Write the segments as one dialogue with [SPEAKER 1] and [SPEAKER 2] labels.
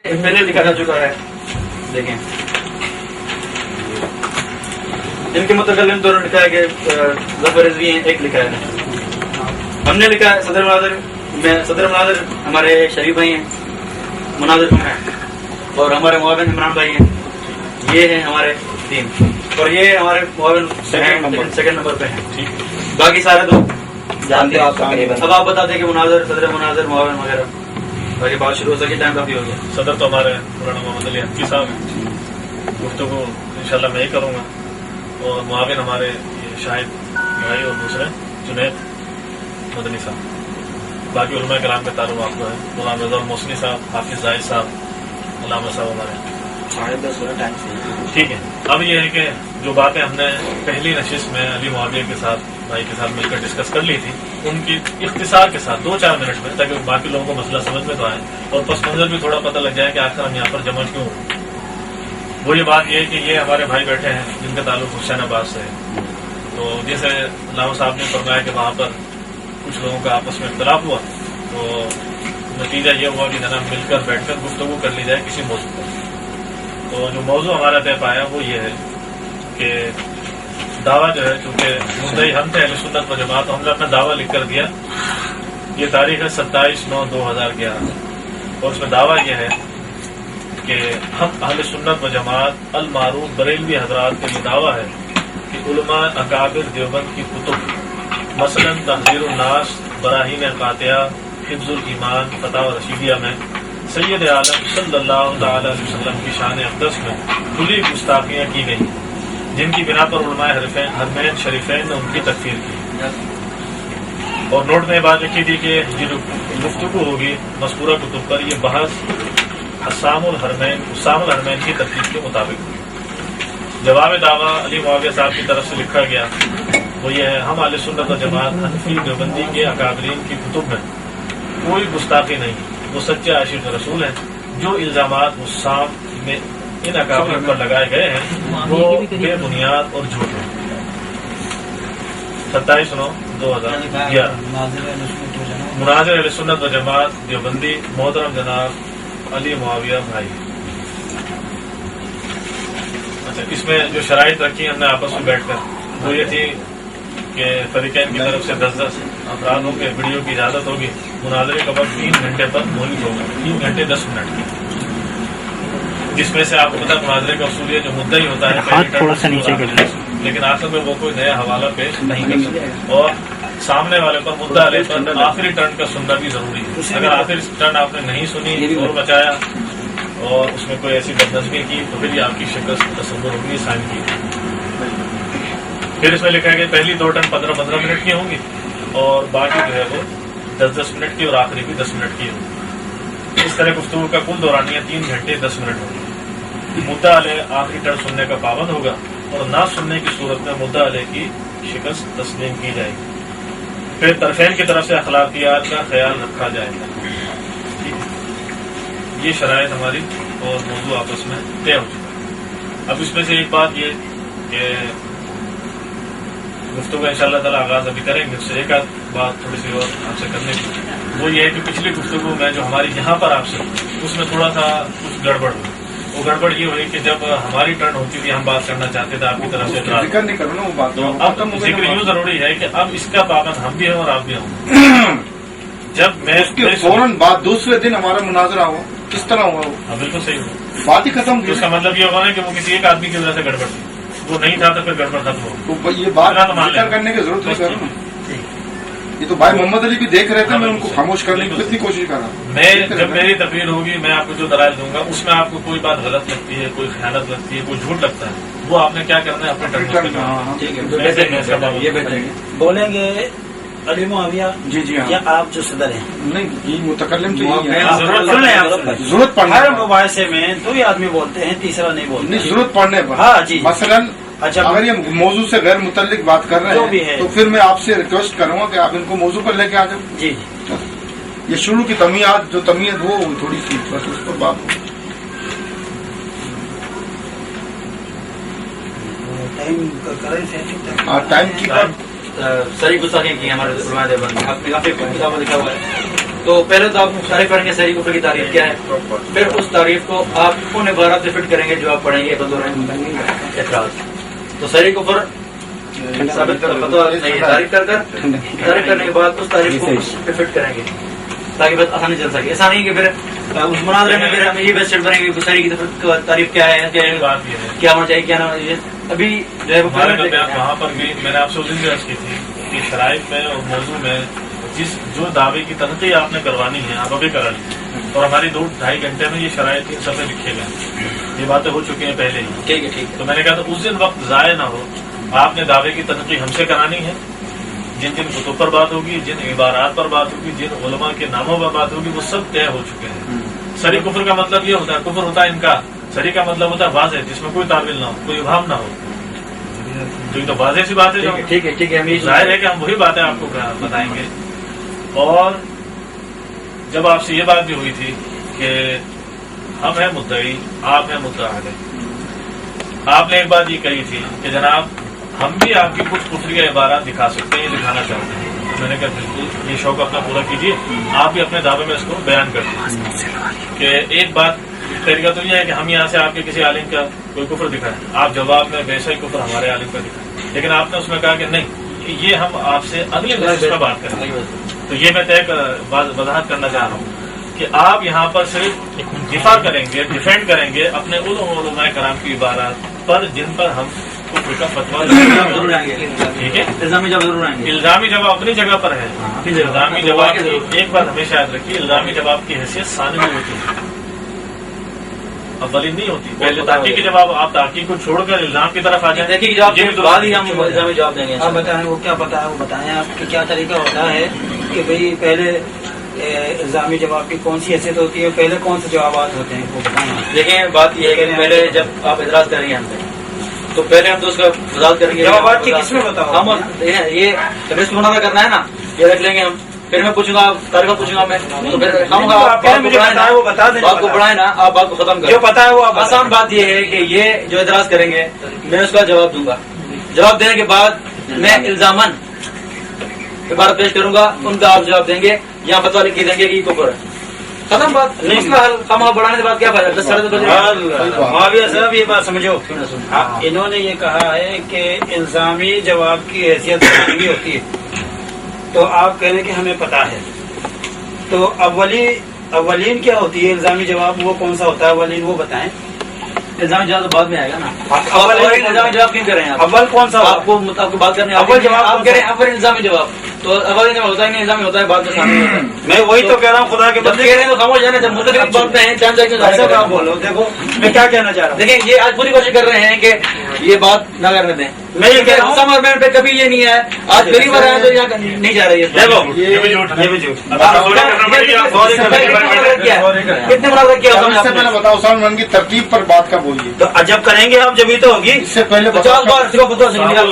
[SPEAKER 1] پہلے لکھا جا چکا ہے. دیکھیں ان کے متکلم دونوں لکھا ہے کہ ظفر رضوی ہیں، ایک لکھا ہے. ہم نے لکھا ہے صدر مناظر ہمارے شریف بھائی ہیں، مناظر ہیں، اور ہمارے معاون عمران بھائی ہیں. یہ ہیں ہمارے تین، اور یہ ہمارے معاون سیکنڈ نمبر پہ ہیں. باقی سارے تو جانتے ہیں آپ تقریباً. اب آپ بتا دیں کہ مناظر، صدر مناظر، معاون وغیرہ باقی بات شروع ہو سکی. ٹائم کافی ہو گیا.
[SPEAKER 2] صدر تو ہمارے مولانا محمد علی حنفی صاحب ہیں، گفتگو انشاءاللہ میں ہی کروں گا، اور معاون ہمارے شاہد بھائی اور دوسرے جنید مدنی صاحب. باقی علماء کرام کا تعلق آپ کو ہے، مولانا رضا المحسنی صاحب، حافظ زاہد صاحب، علامہ صاحب ہمارے. ٹھیک ہے. اب یہ ہے کہ جو باتیں ہم نے پہلی نشست میں علی معاویہ کے ساتھ بھائی کے ساتھ مل کر ڈسکس کر لی تھی، ان کی اختصار کے ساتھ 2-4 منٹ میں، تاکہ باقی لوگوں کو مسئلہ سمجھ میں تو آئے اور پس منظر بھی تھوڑا پتہ لگ جائے کہ آخر ہم یہاں پر جمع کیوں ہوں. وہ یہ بات یہ ہے کہ یہ ہمارے بھائی بیٹھے ہیں جن کا تعلق حسین آباد سے ہے. تو جیسے علامہ صاحب نے فرمایا کہ وہاں پر کچھ لوگوں کا آپس میں اختلاف ہوا، تو نتیجہ یہ ہوا کہ جناب مل کر بیٹھ کر گفتگو کر لی جائے کسی موضوع پر. تو جو موضوع ہمارا طے پایا وہ یہ ہے کہ دعویٰ جو ہے، چونکہ مدعی ہم تھے اہل سنت و جماعت، ہم نے اپنا دعویٰ لکھ کر دیا. یہ تاریخ ہے 27/9/2011، اور اس میں دعویٰ یہ ہے کہ ہم اہل سنت و جماعت المعروف بریلوی حضرات کا یہ دعویٰ ہے کہ علماء اکابر دیوبند کی کتب مثلا تحذیر الناس، براہین قاطعہ، حفظ الایمان، فتاوی رشیدیہ میں سید عالم صلی اللہ تعالی علیہ وسلم کی شان اقدس میں کھلی گستاخیاں کی گئی، جن کی بنا پر علماء حرمین شریفین نے ان کی تکفیر کی. اور نوٹ میں یہ بات لکھی تھی کہ جو گفتگو ہوگی مذکورہ کتب پر، یہ بحث حسام الحرمین کی ترتیب کے مطابق ہوگی. جواب دعویٰ علی معاویہ صاحب کی طرف سے لکھا گیا وہ یہ ہے: ہم اہل سنت و جماعت حنفی دیوبندی کے اکابرین کی کتب میں کوئی گستاخی نہیں، وہ سچے عاشق رسول ہیں. جو الزامات حسام میں ان اکابرین پر لگائے گئے ہیں وہ بے بنیاد اور جھوٹ ہیں. 27/9/2011 مناظر اہل سنت و جماعت دیوبندی محترم جناب علی معاویہ بھائی. اچھا، اس میں جو شرائط رکھی ہم نے آپس میں بیٹھ کر وہ یہ تھی کہ فریقین کی طرف سے 10 افراد ہوں گے. ویڈیو کی اجازت ہوگی. مناظرے کا وقت 3 گھنٹے پر مہلک ہوگا، 3 گھنٹے 10 منٹ کی، جس میں سے آپ کو پتا مناظرے کا اصول یہ جو مدعی ہوتا ہے لیکن آخر میں وہ کوئی نیا حوالہ پیش نہیں کر سکتا، اور سامنے والے پر مدعا علیہ پر آخری ٹرن کا سننا بھی ضروری ہے. اگر آخری ٹرن آپ نے نہیں سنی اور بچایا اور اس میں کوئی ایسی بدنظمی کی تو پھر یہ آپ کی شکست تصور ہوگی سائن کی. پھر اس میں لکھا ہے کہ پہلی 2 ٹرن 15-15 منٹ کی ہوں گی، اور باقی جو ہے وہ 10-10 منٹ کی، اور آخری بھی 10 منٹ کی ہوگی. اس طرح گفتگو کا کل دورانیہ 3 گھنٹے 10 منٹ ہوگی. مدعا علیہ آخری ٹرن سننے کا پابند ہوگا، اور نہ سننے کی صورت میں مدعا علیہ کی شکست تسلیم کی جائے گی. پھر طرفین کی طرف سے اخلاقیات کا خیال رکھا جائے گا. یہ شرائط ہماری اور موضوع آپس میں طے ہو چکا ہے. اب اس میں سے ایک بات یہ کہ گفتگو ان شاء اللہ تعالیٰ آغاز ابھی کریں گے. اس سے ایک آدھ بات تھوڑی سی اور آپ سے کرنے کی، وہ یہ ہے کہ پچھلی گفتگو میں جو ہماری یہاں پر آپ سے اس میں تھوڑا سا کچھ گڑبڑ ہوئی. وہ گڑبڑ یہ ہوئی کہ جب ہماری ٹرن ہوتی تھی ہم بات کرنا چاہتے تھے آپ کی طرف سے، تو اب ذکر یوں ضروری ہے کہ اب اس کا پابند ہم بھی ہیں اور آپ بھی ہوں. جب میں
[SPEAKER 3] فوراً بعد دوسرے دن ہمارا مناظرہ ہوا، کس طرح ہوا وہ؟
[SPEAKER 2] بالکل صحیح ہوا،
[SPEAKER 3] بات ہی ختم.
[SPEAKER 2] اس کا مطلب یہ ہوگا نا کہ وہ کسی ایک آدمی کی وجہ سے گڑبڑ تھی، وہ نہیں تھا تو پھر گڑبڑ ختم ہو.
[SPEAKER 3] تو یہ بات ذکر کرنے کی ضرورت نہیں کروں. یہ تو بھائی محمد علی بھی دیکھ رہے تھے، میں ان کو خاموش کرنے کی کتنی کوشش کر رہا ہوں.
[SPEAKER 2] میں جب میری تقریر ہوگی میں آپ کو جو دلائل دوں گا اس میں آپ کو کوئی بات غلط لگتی ہے، کوئی خیانت لگتی ہے، کوئی جھوٹ لگتا ہے، وہ آپ نے کیا کرنا ہے اپنے
[SPEAKER 1] بولیں گے. علی معاویہ
[SPEAKER 3] جی ہاں،
[SPEAKER 1] یا آپ جو صدر ہیں؟
[SPEAKER 3] نہیں، یہ متکلم تو
[SPEAKER 1] ضرورت پڑنے ہر مباحثے میں 2 ہی آدمی بولتے ہیں، تیسرا نہیں بولتے.
[SPEAKER 3] نہیں، ضرورت پڑنے پر.
[SPEAKER 1] ہاں جی.
[SPEAKER 3] مثلاً اگر یہ موضوع سے غیر متعلق بات کر رہے ہیں تو پھر میں آپ سے ریکویسٹ کروں گا کہ آپ ان کو موضوع پر لے کے آ جائیں.
[SPEAKER 1] جی
[SPEAKER 3] یہ شروع کی تمیت وہ تھوڑی سی بس اس پر بات.
[SPEAKER 1] ٹائم کی ساری گستاخیاں کی ہمارے علماء دیوبند میں. آپ نے کافی کتابوں لکھا ہوا ہے. تو پہلے تو آپ تعریف کریں گے صحیح کفر کی تعریف کیا ہے، پھر اس تعریف کو آپ ان عبارات سے فٹ کریں گے جو آپ پڑھیں گے بدور اعتراض. تو صحیح کفر ثابت تعریف کرنے کے بعد اس تعریف کو فٹ کریں گے تاکہ بس آسانی چل سکے. ایسا نہیں کہ پھر اس مناظرے میں پھر ہم یہ بس چل پڑیں گے صحیح کی تعریف کیا ہے، کیا ہونا چاہیے کیا نہ ہونا چاہیے. ابھی جو ہے
[SPEAKER 2] وہاں پر بھی میں نے آپ سے اس دن بھی عرض کی تھی کہ شرائط میں اور موضوع میں جو دعوے کی تنقید آپ نے کروانی ہے آپ ابھی کرا لی، اور ہماری 2-2.5 گھنٹے میں یہ شرائط ان سب میں لکھے گئے، یہ باتیں ہو چکی ہیں پہلے ہی.
[SPEAKER 1] ٹھیک ہے ٹھیک ہے.
[SPEAKER 2] تو میں نے کہا تو اس دن وقت ضائع نہ ہو، آپ نے دعوے کی تنقید ہم سے کرانی ہے، جن جن کتب پر بات ہوگی، جن عبارات پر بات ہوگی، جن علماء کے ناموں پر بات ہوگی، وہ سب طے ہو چکے ہیں. صریح کفر کا مطلب یہ ہوتا ہے، کفر ہوتا ہے انکار، صریح کا مطلب ہوتا ہے واضح جس میں کوئی تعویل نہ ہو، کوئی ابہام نہ ہو. تو واضح سی بات ہے،
[SPEAKER 1] ٹھیک ہے ٹھیک ہے.
[SPEAKER 2] ظاہر ہے کہ ہم وہی باتیں آپ کو بتائیں گے. اور جب آپ سے یہ بات بھی ہوئی تھی کہ ہم ہیں مدعی، آپ ہیں مدعا علیہ، آپ نے ایک بات یہ کہی تھی کہ جناب ہم بھی آپ کی کچھ کفریہ عبارات دکھا سکتے ہیں، یہ دکھانا چاہتے ہیں. میں نے کہا بالکل یہ شوق اپنا پورا کیجیے، آپ بھی اپنے دعوے میں اس کو بیان کرتے ہیں کہ ایک بات طریقہ تو یہ ہے کہ ہم یہاں سے آپ کے کسی عالم کا کوئی کفر دکھائیں، آپ جواب میں ویسا ہی کفر ہمارے عالم کا دکھائیں، لیکن آپ نے اس میں کہا کہ نہیں، یہ ہم آپ سے اگلے نصف کا بات کریں گے. تو یہ میں وضاحت کرنا چاہ رہا ہوں کہ آپ یہاں پر صرف دفاع کریں گے، ڈیفینڈ کریں گے اپنے علماء کرام کی عبارات پر جن پر ہم کفر کا فتویٰ ضرور آئیں گے. ٹھیک ہے، الزامی جواب ضرور آئیں گے. الزامی جواب اپنی جگہ پر ہے. الزامی جواب ایک بات ہمیشہ یاد رکھیے، الزامی جواب کی حیثیت ثانوی ہوتی ہے، اولی نہیں ہوتی. پہلے تحقیق کے جواب آپ تحقیق کو چھوڑ کر الزام کی طرف آ جائیں.
[SPEAKER 1] تحقیق جواب کے بعد ہی ہم الزامی جواب دیں گے.
[SPEAKER 4] آپ بتائیں وہ کیا پتا ہے، وہ بتائیں آپ کی کیا طریقہ ہوتا ہے کہ بھئی پہلے الزامی جواب کی کون سی حیثیت ہوتی ہے، پہلے کون سے جوابات ہوتے ہیں وہ بتائیں.
[SPEAKER 1] دیکھیں بات یہ ہے کہ پہلے جب آپ اعتراض کریں گے ہم سے تو پہلے ہم تو اس کا وضاحت کریں گے.
[SPEAKER 4] جوابات کی کس میں بتاؤ
[SPEAKER 1] ہم یہ لسٹ مناظرہ کرنا ہے نا، یہ رکھ لیں گے ہم. پھر میں پوچھوں گا، تاریخ پوچھوں گا میں، تو پھر
[SPEAKER 4] وہ بتا دیں،
[SPEAKER 1] آپ کو پڑھائیں نا، آپ بات کو ختم کریں.
[SPEAKER 4] جو پتا ہے وہ
[SPEAKER 1] آسان بات یہ ہے کہ یہ جو اعتراض کریں گے میں اس کا جواب دوں گا. جواب دینے کے بعد میں الزامن عبارت پیش کروں گا، ان کا آپ جواب دیں گے، یہاں فتویٰ لکھ کے دیں گے کہ یہ کفر ہے. ختم بات. مسئلہ حل. خامہ بڑھانے کے بعد کیا فائدہ؟ 10
[SPEAKER 4] معاویہ صاحب یہ بات سمجھو، انہوں نے یہ کہا ہے کہ الزامی جواب کی حیثیت ثانوی ہوتی ہے، تو آپ کہہ رہے ہیں کہ ہمیں پتا ہے، تو اولین کیا ہوتی ہے الزامی جواب، وہ کون سا ہوتا ہے اولین وہ بتائیں.
[SPEAKER 1] الزامی جواب تو بعد میں آئے گا نا. الزامی جواب کیوں کریں آپ؟
[SPEAKER 4] اول کون سا
[SPEAKER 1] آپ کو بات کرنے
[SPEAKER 4] اول جواب
[SPEAKER 1] آپ کہہ رہے ہیں اول الزامی جواب، تو اول جواب ہوتا ہے نہیں الزامی ہوتا ہے بعد میں سامنے ہوتا ہے.
[SPEAKER 4] میں وہی تو کہہ رہا ہوں، خدا کے
[SPEAKER 1] جب کہہ رہے ہیں تو خاموش جانا، جب مختلف بات میں ہیں ٹائم
[SPEAKER 4] ایسا آپ بولو. دیکھو میں کیا کہنا چاہ رہا ہوں،
[SPEAKER 1] دیکھیں یہ آج پوری کوشش کر رہے ہیں کہ یہ بات نہ کرنے دیں.
[SPEAKER 4] میں یہ کہہ رہا ہوں
[SPEAKER 1] سمر میں پہ کبھی یہ نہیں ہے، آج پہلی بار آیا تو یہاں نہیں جا رہی ہے.
[SPEAKER 4] دیکھو
[SPEAKER 2] یہ بھی جھوٹ.
[SPEAKER 1] کتنے مناظرے کیا
[SPEAKER 3] اس سے پہلے بتاؤ عثمان رنگ کی ترتیب پر بات کا بولیے.
[SPEAKER 4] تو جب کریں گے آپ جبھی تو ہوگی.
[SPEAKER 3] اس سے پہلے
[SPEAKER 1] 50 بار صرف فتویٰ سے نکلا.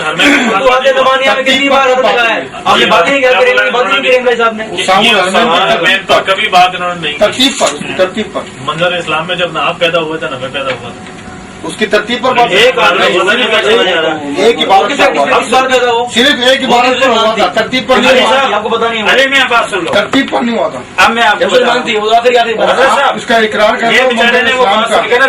[SPEAKER 1] زمانیہ میں کتنی بار نکلا ہے، آپ نے بات ہی نہیں کیا، بات ہی نہیں کی بھائی صاحب نے.
[SPEAKER 2] کبھی بات انہوں نے نہیں کی.
[SPEAKER 3] ترتیب پر
[SPEAKER 2] منظر اسلام میں جب نہ آپ پیدا ہوا تھا نہ میں پیدا ہوا تھا.
[SPEAKER 3] اس کی ترتیب پر بات
[SPEAKER 4] ایک
[SPEAKER 3] ایک ہی بات صرف ایک ہی بات پر ہوا تھا، ترتیب پر نہیں ہوا.
[SPEAKER 1] آپ کو پتا نہیں
[SPEAKER 4] ارے میں بات سن لو،
[SPEAKER 3] ترتیب پر نہیں ہوا تھا.
[SPEAKER 4] اب میں آپ کو
[SPEAKER 1] مسلمان تھی وہ آخر
[SPEAKER 3] آپ اس کا اقرار کر
[SPEAKER 4] یہ بیچارے نے وہ بات سن کے نا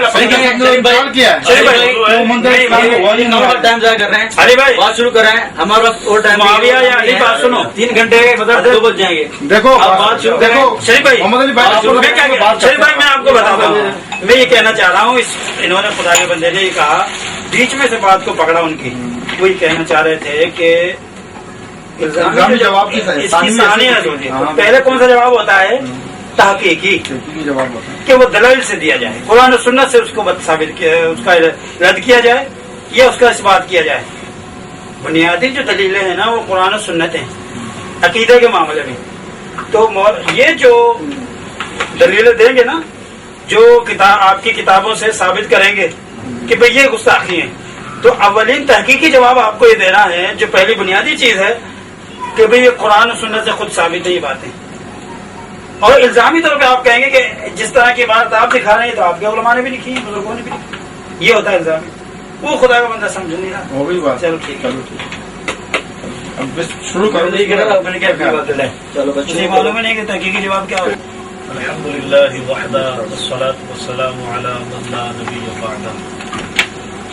[SPEAKER 3] انکار کیا ہے وہ منظر اسلام کو ہوا ہی نہیں ہوا.
[SPEAKER 1] ٹائم ضائع کر رہے ہیں.
[SPEAKER 4] ارے بھائی
[SPEAKER 1] بات شروع کر رہے ہیں، ہمارے پاس اور ٹائم
[SPEAKER 4] معاویہ یا علی بات سنو،
[SPEAKER 1] 3 گھنٹے مطلب 2 بج جائیں گے.
[SPEAKER 3] دیکھو
[SPEAKER 1] آپ بات شروع کریں.
[SPEAKER 3] دیکھو
[SPEAKER 4] شریف بھائی
[SPEAKER 3] محمد علی بھائی
[SPEAKER 4] میں کیا شریف بھائی میں آپ کو بتاتا ہوں، میں یہ کہنا چاہ رہا ہوں، انہوں نے خدا کے بندے نے یہ کہا، بیچ میں سے بات کو پکڑا ان کی، وہ یہ کہنا چاہ رہے تھے کہ
[SPEAKER 3] الزامی جواب کی
[SPEAKER 4] اس کی ثانیت ہوتی ہے. پہلے کون سا جواب ہوتا ہے؟ تحقیقی،
[SPEAKER 3] جواب ہوتا ہے
[SPEAKER 4] کہ وہ دلائل سے دیا جائے، قرآن و سنت سے اس کو ثابت کیا، اس کا رد کیا جائے یا اس کا اثبات کیا جائے. بنیادی جو دلیلیں ہیں نا وہ قرآن و سنت ہیں عقیدے کے معاملے میں. تو یہ جو دلیلیں دیں گے نا، جو آپ کی کتابوں سے ثابت کریں گے کہ بھئی یہ گستاخی ہیں، تو اولین تحقیقی جواب آپ کو یہ دینا ہے، جو پہلی بنیادی چیز ہے کہ بھئی یہ قرآن و سنت سے خود ثابت ہے یہ باتیں. اور الزامی طور پہ آپ کہیں گے کہ جس طرح کی بات آپ دکھا رہے ہیں تو آپ کے علماء نے بھی لکھی ہے، بزرگوں نے بھی لکھی. یہ ہوتا ہے الزامی. وہ خدا کا بندہ سمجھ نہیں رہا.
[SPEAKER 3] ہو گئی بات.
[SPEAKER 4] چلو ٹھیک ہے.
[SPEAKER 3] اب بس شروع کرو
[SPEAKER 4] نہیں کر رہا میں نے کیا بات ہے
[SPEAKER 1] چلو
[SPEAKER 4] مجھے معلوم نہیں کہ تحقیقی جواب کیا ہوگا.
[SPEAKER 2] الحمد لله وحده والصلاة والسلام على من لا نبي بعده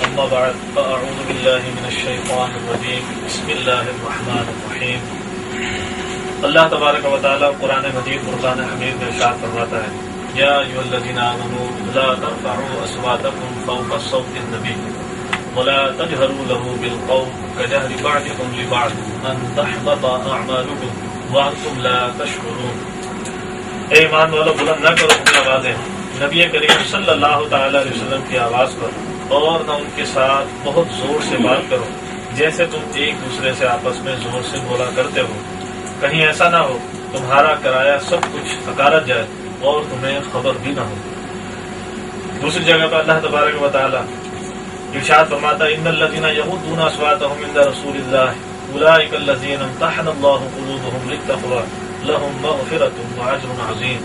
[SPEAKER 2] أما بعد فأعوذ بالله من الشيطان الرجيم بسم الله الرحمن الرحيم. اللہ تبارک و تعالی قرآن مجید فرقان حمید میں ارشاد فرماتا ہے یا ایھا الذین آمنوا لا ترفعوا اصواتکم فوق صوت النبی ولا تجهروا له بالقول كجهر بعضكم لبعض ان تحبط اعمالكم وانتم لا تشعرون. اے ایمان والو بلند نہ کرو اپنی آوازیں نبی کریم صلی اللہ تعالی علیہ وسلم کی آواز پر اور نہ ان کے ساتھ بہت زور سے بات کرو جیسے تم ایک دوسرے سے آپس میں زور سے بولا کرتے ہو. کہیں ایسا نہ ہو تمہارا کرایا سب کچھ حکارت جائے اور تمہیں خبر بھی نہ ہو. دوسری جگہ پر اللہ تبارک و تعالی ارشاد فرماتا ان الذين يغضون اصواتهم عند رسول الله اولئك الذين امتحن الله قلوبهم للتقوى لهم مغفرة واجر عظیم.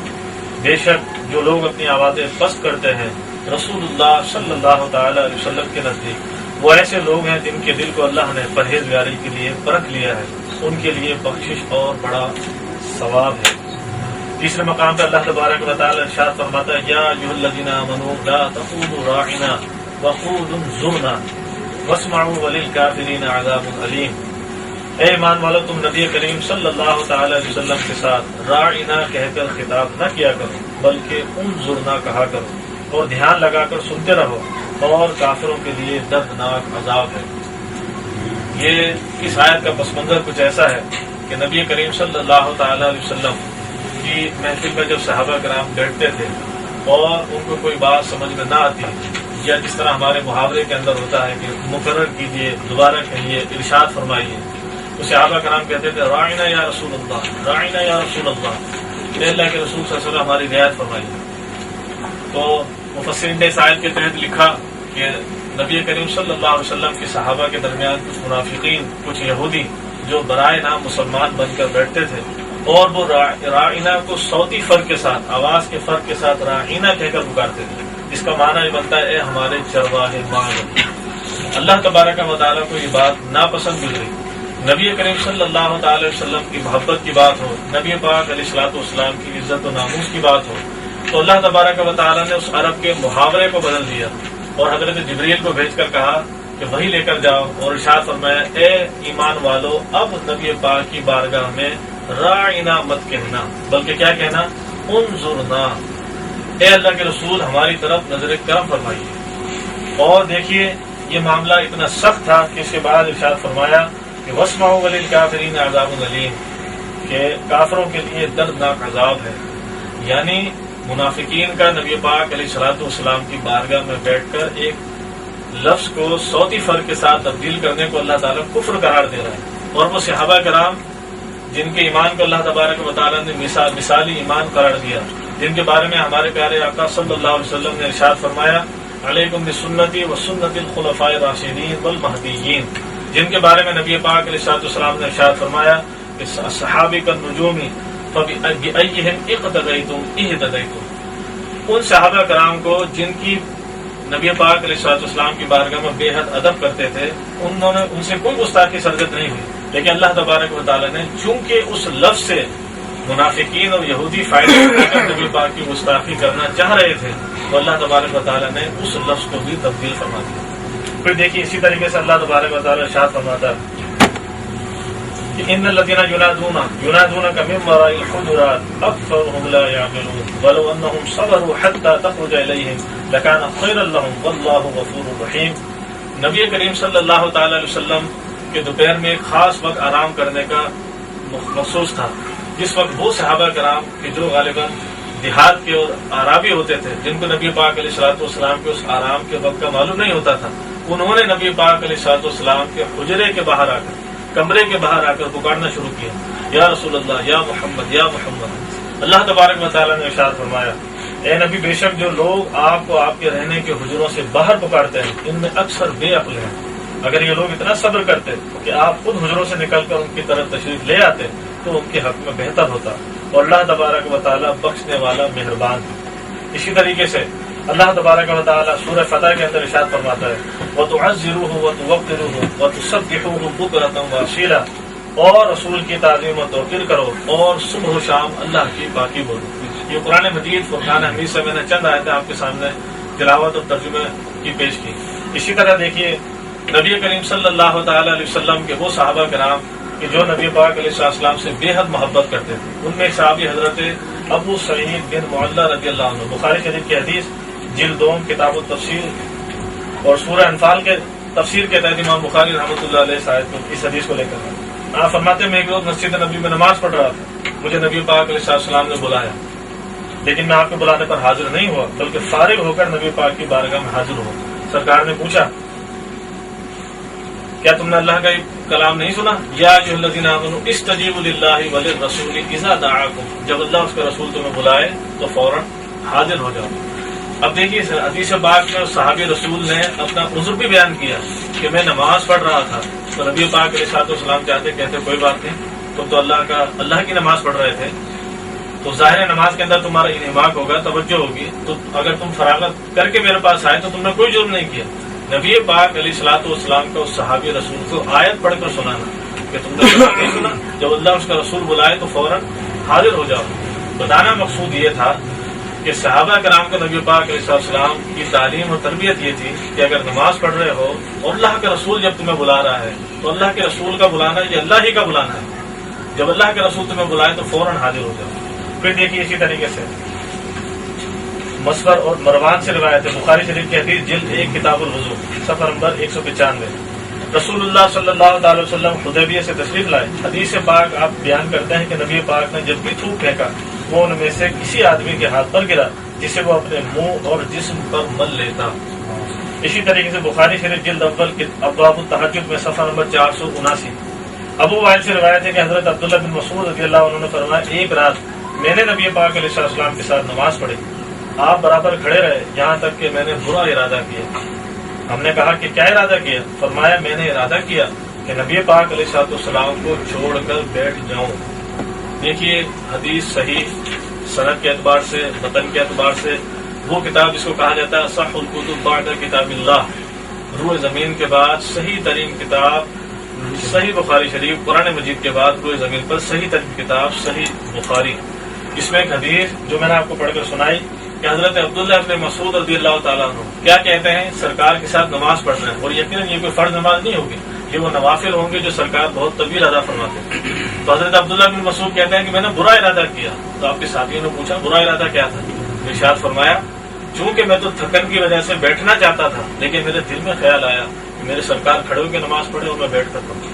[SPEAKER 2] بے شک جو لوگ اپنی آوازیں پست کرتے ہیں رسول اللہ صلی اللہ تعالی علیہ وسلم کے نزدیک وہ ایسے لوگ ہیں جن کے دل کو اللہ نے پرہیزگاری کے لیے پرکھ لیا ہے ان کے لیے بخشش اور بڑا ثواب ہے. تیسرے مقام پہ اللہ تبارک و تعالی ارشاد فرماتا ہے یا ایھا الذین آمنوا لا تقولوا راعنا وقولوا انظرنا واسمعوا وللکافرین عذاب علیم. اے ایمان والو تم نبی کریم صلی اللہ تعالی علیہ وسلم کے ساتھ راعنا کہہ کر خطاب نہ کیا کرو بلکہ انظرنا کہا کرو اور دھیان لگا کر سنتے رہو اور کافروں کے لیے دردناک عذاب ہے. یہ اس آیت کا پس منظر کچھ ایسا ہے کہ نبی کریم صلی اللہ تعالی علیہ وسلم کی محفل میں جب صحابہ کرام بیٹھتے تھے اور ان کو کوئی بات سمجھ میں نہ آتی یا جس طرح ہمارے محاورے کے اندر ہوتا ہے کہ مقرر کیجئے دوبارہ کہیے ارشاد فرمائیے تو صحابہ کرام کہتے تھے راعنا یا رسول اللہ راعنا یا رسول اللہ اے اللہ کے رسول صلی اللہ علیہ وسلم ہماری رعایت فرمائیے. تو مفسرین نے اس آیت کے تحت لکھا کہ نبی کریم صلی اللہ علیہ وسلم کے صحابہ کے درمیان کچھ منافقین کچھ یہودی جو برائے نام مسلمان بن کر بیٹھتے تھے اور وہ راعنا کو صوتی فرق کے ساتھ آواز کے فرق کے ساتھ راعنا کہہ کر پکارتے تھے. اس کا معنی یہ بنتا ہے اے ہمارے چرواہے مان. اللہ تبارک و تعالیٰ کو یہ بات ناپسند گزری. نبی کریم صلی اللہ تعالی وسلم کی محبت کی بات ہو نبی پاک علیہ الصلوۃ والسلام کی عزت و ناموس کی بات ہو تو اللہ تبارک و تعالیٰ نے اس عرب کے محاورے کو بدل دیا اور حضرت جبریل کو بھیج کر کہا کہ وہی لے کر جاؤ اور ارشاد فرمایا اے ایمان والو اب نبی پاک کی بارگاہ میں راعنا مت کہنا بلکہ کیا کہنا انظرنا اے اللہ کے رسول ہماری طرف نظر کرم فرمائیے. اور دیکھیے یہ معاملہ اتنا سخت تھا کہ اس کے بعد ارشاد فرمایا کہ واسمعوا وللکافرین عذاب علیم کہ کافروں کے لیے دردناک عذاب ہے. یعنی منافقین کا نبی پاک علیہ الصلوۃ والسلام کی بارگاہ میں بیٹھ کر ایک لفظ کو صوتی فرق کے ساتھ تبدیل کرنے کو اللہ تعالیٰ کفر قرار دے رہا ہے. اور وہ صحابہ کرام جن کے ایمان کو اللہ تبارک و تعالیٰ نے مثالی ایمان قرار دیا جن کے بارے میں ہمارے پیارے آقا صلی اللہ علیہ وسلم نے ارشاد فرمایا علیکم بسنتی وسنت الخلفاء الراشدین والمہدیین جن کے بارے میں نبی پاک علیہ السلام نے ارشاد فرمایا کہ صحابی کا نجومی فبأیہم اقتدیتم اہتدیتم. ان صحابہ کرام کو جن کی نبی پاک علیہ السلام کی بارگاہ میں بے حد ادب کرتے تھے انہوں نے ان سے کوئی گستاخی سرزد نہیں ہوئی لیکن اللہ تبارک و تعالیٰ نے چونکہ اس لفظ سے منافقین اور یہودی فائدہ نبی پاک کی گستاخی کرنا چاہ رہے تھے تو اللہ تبارک و تعالیٰ نے اس لفظ کو بھی تبدیل فرما دیا. پھر دیکھیے اسی طریقے سے اللہ تبارک و تعالیٰ ارشاد فرماتا ہے کہ ان الذین ینادونک من وراء الحجرات اکثرهم لا یعقلون ولو انهم صبروا حتى تخرج الیہم لکان خیرا لهم واللہ غفور رحیم. نبی کریم صلی اللہ تعالی علیہ وسلم کے دوپہر میں ایک خاص وقت آرام کرنے کا مخصوص تھا جس وقت وہ صحابہ کرام کہ جو غالباً دیہات کے اور عرابی ہوتے تھے جن کو نبی پاک علیہ الصلوۃ والسلام کے اس آرام کے وقت کا معلوم نہیں ہوتا تھا انہوں نے نبی پاک علیہ الصلوۃ والسلام کے حجرے کے باہر آ کر کمرے کے باہر آ کر پکارنا شروع کیا یا رسول اللہ یا محمد یا محمد. اللہ تبارک و تعالیٰ نے ارشاد فرمایا اے نبی بے شک جو لوگ آپ کو آپ کے رہنے کے حجروں سے باہر پکارتے ہیں ان میں اکثر بے عقل ہیں. اگر یہ لوگ اتنا صبر کرتے کہ آپ خود حجروں سے نکل کر ان کی طرف تشریف لے آتے تو ان کے حق میں بہتر ہوتا اور اللہ تبارک و تعالیٰ بخشنے والا مہربان ہے. اسی طریقے سے اللہ تبارک و تعالیٰ سورہ فتح کے اندر ارشاد فرماتا ہے وَتُعَزِّرُوهُ وَتُوَقِّرُوهُ وَتُسَبِّحُوهُ بُكْرَةً وَأَصِيلًا اور رسول کی تعظیم و توقیر کرو اور صبح و شام اللہ کی پاکی بولو۔ یہ قرآن مجید فرقان حمید سے میں نے چند آیتیں آپ کے سامنے تلاوت اور ترجمے کی پیش کی۔ اسی طرح دیکھیے نبی کریم صلی اللہ تعالی علیہ وسلم کے وہ صحابہ کرام کہ جو نبی پاک علیہ السلام سے بے حد محبت کرتے تھے، ان میں ایک صحابی حضرت ابو سعید بن معلہ رضی اللہ عنہ، بخاری شریف کی حدیث جلد 2 کتاب التفسیر اور سورہ انفال کے تفسیر کے تحت امام بخاری رحمۃ اللہ علیہ اس حدیث کو لے کر آپ فرماتے ہیں میں ایک روز مسجد نبی میں نماز پڑھ رہا تھا، مجھے نبی پاک علیہ السلام نے بلایا، لیکن میں آپ کے بلانے پر حاضر نہیں ہوا بلکہ فارغ ہو کر نبی پاک کی بارگاہ میں حاضر ہوا۔ سرکار نے پوچھا کیا تم نے اللہ کا کلام نہیں سنا؟ یا ایھا الذین آمنوا استجیبوا للہ وللرسول اذا دعاکم، جب اللہ اس کا رسول تمہیں بلائے تو فوراً حاضر ہو جاؤ۔ اب دیکھیے حدیث پاک میں صحابی رسول نے اپنا عذر بھی بیان کیا کہ میں نماز پڑھ رہا تھا، تو نبی پاک علیہ الصلوۃ والسلام کہتے کوئی بات نہیں، تم تو اللہ کی نماز پڑھ رہے تھے، تو ظاہر نماز کے اندر تمہارا انہماک ہوگا، توجہ ہوگی، تو اگر تم فراغت کر کے میرے پاس آئے تو تم نے کوئی جرم نہیں کیا۔ نبی پاک علیہ الصلوۃ والسلام کا اس صحابی رسول کو آیت پڑھ کر سنانا کہ تم نے نہیں سنا، جب اللہ اس کا رسول بلائے تو فوراً حاضر ہو جاؤ۔ بتانا مقصود یہ تھا کہ صحابہ کرام کو نبی پاک علیہ السلام کی تعلیم اور تربیت یہ تھی کہ اگر نماز پڑھ رہے ہو اور اللہ کا رسول جب تمہیں بلا رہا ہے تو اللہ کے رسول کا بلانا یہ اللہ ہی کا بلانا ہے، جب اللہ کے رسول تمہیں بلائے تو فوراً حاضر ہو جاؤ۔ پھر دیکھیے اسی طریقے سے مسور اور مروان سے روایت ہے، بخاری شریف کی حدیث جلد 1 کتاب الوضو صفحہ نمبر 195، رسول اللہ صلی اللہ تعالی وسلم حدیبیہ سے تشریف لائے۔ حدیث پاک آپ بیان کرتے ہیں کہ نبی پاک نے جب بھی تھوک پھینکا وہ ان میں سے کسی آدمی کے ہاتھ پر گرا جسے وہ اپنے منہ اور جسم پر مل لیتا۔ اسی طریقے سے بخاری شریف جلد اول ابواب التہجد میں صفحہ نمبر 479، ابو وائل سے روایت ہے کہ حضرت عبداللہ بن مسعود رضی اللہ عنہ نے فرمایا ایک رات میں نے نبی پاک علیہ السلام کے ساتھ نماز پڑھی، آپ برابر کھڑے رہے یہاں تک کہ میں نے برا ارادہ کیا۔ ہم نے کہا کہ کیا ارادہ کیا؟ فرمایا میں نے ارادہ کیا کہ نبی پاک علیہ السلام کو چھوڑ کر بیٹھ جاؤں۔ دیکھیے حدیث صحیح سند کے اعتبار سے، متن کے اعتبار سے، وہ کتاب جس کو کہا جاتا ہے صح الکتب بعد کتاب اللہ، روئے زمین کے بعد صحیح ترین کتاب صحیح بخاری شریف، قرآن مجید کے بعد روئے زمین پر صحیح ترین کتاب صحیح بخاری۔ اس میں ایک حدیث جو میں نے آپ کو پڑھ کر سنائی کہ حضرت عبداللہ بن مسعود رضی اللہ تعالیٰ عنہ کیا کہتے ہیں، سرکار کے ساتھ نماز پڑھ رہے ہیں، اور یقیناً یہ کوئی فرض نماز نہیں ہوگی، یہ وہ نوافل ہوں گے جو سرکار بہت طویل ادا فرماتے ہیں۔ تو حضرت عبداللہ بن مسعود کہتے ہیں کہ میں نے برا ارادہ کیا، تو آپ کے ساتھیوں نے پوچھا برا ارادہ کیا تھا؟ ارشاد فرمایا چونکہ میں تو تھکن کی وجہ سے بیٹھنا چاہتا تھا، لیکن میرے دل میں خیال آیا کہ میرے سرکار کھڑے ہو کے نماز پڑھے اور میں بیٹھ کر پڑھوں۔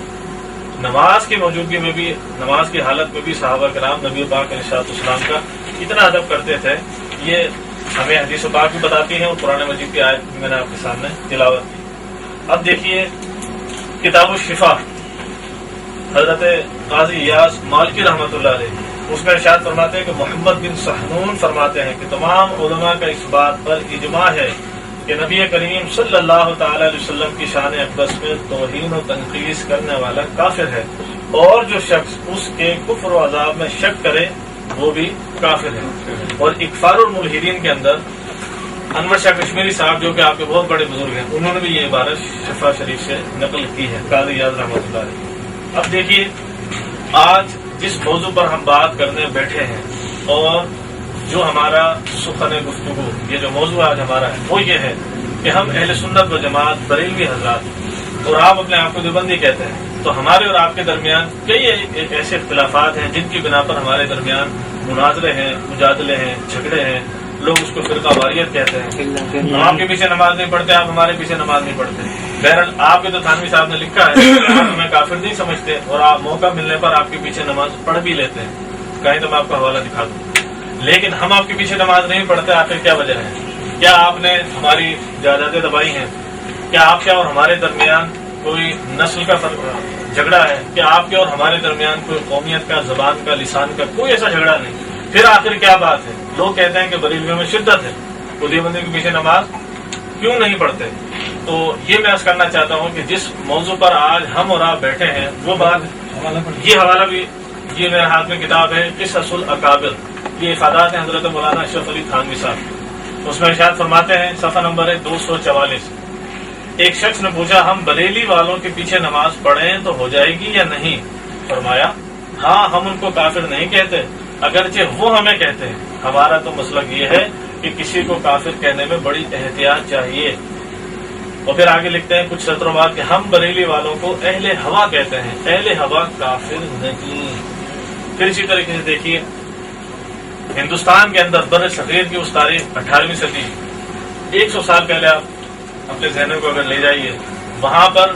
[SPEAKER 2] نماز کی موجودگی میں بھی، نماز کی حالت میں بھی صحابہ کرام نبی پاک علیہ السلام کا اتنا ادب کرتے تھے، یہ ہمیں حدیث پاک بھی بتاتی ہیں اور قرآن مجید کی آیت بھی میں نے آپ کے سامنے تلاوت کی۔ اب دیکھیے کتاب الشفا حضرت قاضی ایاز مالکی رحمۃ اللہ علیہ، اس میں ارشاد فرماتے ہیں کہ محمد بن سحنون فرماتے ہیں کہ تمام علماء کا اس بات پر اجماع ہے کہ نبی کریم صلی اللہ تعالی علیہ وسلم کی شان اقدس میں توہین و تنقیص کرنے والا کافر ہے، اور جو شخص اس کے کفر و عذاب میں شک کرے وہ بھی کافر ہے۔ اور اکفار الملحدین کے اندر انور شاہ کشمیری صاحب جو کہ آپ کے بہت بڑے بزرگ ہیں، انہوں نے بھی یہ عبارت شفا شریف سے نقل کی ہے، قاضی ایاز رحمۃ اللہ علیہ۔ اب دیکھیے آج جس موضوع پر ہم بات کرنے بیٹھے ہیں اور جو ہمارا سخن گفتگو، یہ جو موضوع آج ہمارا ہے وہ یہ ہے کہ ہم اہل سنت و جماعت بریلوی حضرات، اور آپ اپنے آپ کو دیوبندی کہتے ہیں، تو ہمارے اور آپ کے درمیان کئی ایسے اختلافات ہیں جن کی بنا پر ہمارے درمیان مناظرے ہیں، مجادلے ہیں، جھگڑے ہیں، لوگ اس کو فرقہ واریت کہتے ہیں۔ ہم آپ کے پیچھے نماز نہیں پڑھتے، آپ ہمارے پیچھے نماز نہیں پڑھتے۔ بہرحال آپ کے تو تھانوی صاحب نے لکھا ہے آپ ہمیں کافر نہیں سمجھتے، اور آپ موقع ملنے پر آپ کے پیچھے نماز پڑھ بھی لیتے ہیں، کہیں تو میں آپ کا حوالہ دکھا دوں، لیکن ہم آپ کے پیچھے نماز نہیں پڑھتے، آخر کیا وجہ ہے؟ کیا آپ نے ہماری جائیدادیں دبائی ہیں؟ کیا آپ کے اور ہمارے درمیان کوئی نسل کا جھگڑا ہے؟ کیا آپ کے اور ہمارے درمیان کوئی قومیت کا، زبان کا، لسان کا کوئی ایسا جھگڑا نہیں؟ پھر آخر کیا بات ہے؟ لوگ کہتے ہیں کہ بریلویوں میں شدت ہے، وہ دیوبندی کے پیچھے نماز کیوں نہیں پڑھتے؟ تو یہ میں عرض کرنا چاہتا ہوں کہ جس موضوع پر آج ہم اور آپ بیٹھے ہیں وہ بات، یہ حوالہ بھی، یہ میرے ہاتھ میں کتاب ہے قصص الاکابر، یہ افادات ہیں حضرت مولانا اشرف علی تھانوی صاحب، اس میں ارشاد فرماتے ہیں صفحہ نمبر ہے 244، ایک شخص نے پوچھا ہم بریلی والوں کے پیچھے نماز پڑھیں تو ہو جائے گی یا نہیں؟ فرمایا ہاں ہم ان کو کافر نہیں کہتے اگرچہ وہ ہمیں کہتے ہیں. ہمارا تو مسلک یہ ہے کہ کسی کو کافر کہنے میں بڑی احتیاط چاہیے. اور پھر آگے لکھتے ہیں کچھ سطروں بعد کہ ہم بریلی والوں کو اہل ہوا کہتے ہیں, اہل ہوا کافر نہیں. پھر اسی طریقے سے دیکھیے ہندوستان کے اندر بر صغیر کی اس تاریخ 18ویں صدی 100 سال پہلے آپ اپنے ذہنوں کو اگر لے جائیے, وہاں پر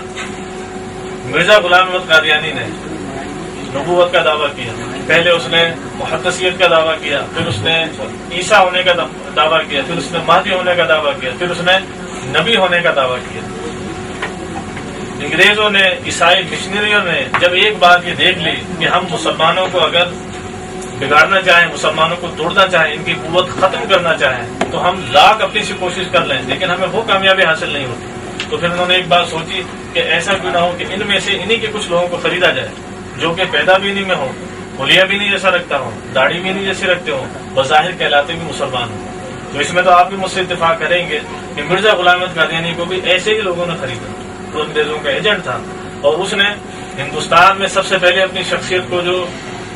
[SPEAKER 2] مرزا غلام احمد قادیانی نے نبوت کا دعویٰ کیا. پہلے اس نے محدثیت کا دعویٰ کیا, پھر اس نے عیسیٰ ہونے کا دعویٰ کیا, پھر اس نے مہدی ہونے کا دعویٰ کیا, پھر اس نے نبی ہونے کا دعویٰ کیا. انگریزوں نے, عیسائی مشنریوں نے جب ایک بات یہ دیکھ لی کہ ہم مسلمانوں کو اگر بگاڑنا چاہیں, مسلمانوں کو توڑنا چاہیں, ان کی قوت ختم کرنا چاہیں, تو ہم لاکھ اپنی سی کوشش کر لیں لیکن ہمیں وہ کامیابی حاصل نہیں ہوتی. تو پھر انہوں نے ایک بات سوچی کہ ایسا کیوں نہ ہو کہ ان میں سے انہی کے کچھ لوگوں کو خریدا جائے جو کہ پیدا بھی انہی میں ہو, حلیہ بھی نہیں جیسا رکھتا ہو, داڑھی بھی نہیں جیسے رکھتے ہوں, بظاہر کہلاتے بھی مسلمان ہوں. تو اس میں تو آپ بھی مجھ سے اتفاق کریں گے کہ مرزا غلام احمد قادیانی کو بھی ایسے ہی لوگوں نے خریدا. تو انگریزوں کا ایجنٹ تھا اور اس نے ہندوستان میں سب سے پہلے اپنی شخصیت کو جو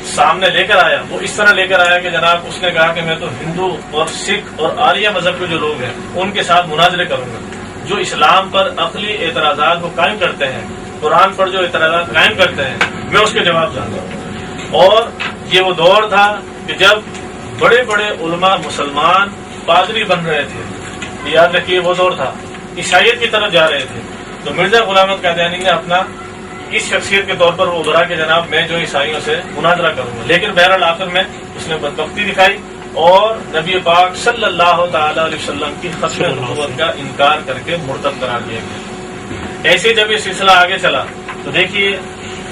[SPEAKER 2] سامنے لے کر آیا وہ اس طرح لے کر آیا کہ جناب اس نے کہا کہ میں تو ہندو اور سکھ اور آریہ مذہب کے جو لوگ ہیں ان کے ساتھ مناظرے کروں گا. جو اسلام پر عقلی اعتراضات کو قائم کرتے ہیں, قرآن پر جو اعتراضات قائم کرتے ہیں, میں اس کے جواب چاہتا ہوں. اور یہ وہ دور تھا کہ جب بڑے بڑے علماء مسلمان پادری بن رہے تھے. یاد رکھیے وہ دور تھا, عیسائیت کی طرف جا رہے تھے. تو مرزا غلام احمد قادیانی نے اپنا اس شخصیت کے طور پر وہ ابھرا کہ جناب میں جو عیسائیوں سے مناظرہ کروں گا. لیکن بہرحال آخر میں اس نے بدبختی دکھائی اور نبی پاک صلی اللہ تعالی علیہ وسلم کی ختم نبوت کا انکار کر کے مرتد قرار دیا گیا. ایسے جب یہ سلسلہ آگے چلا تو دیکھیے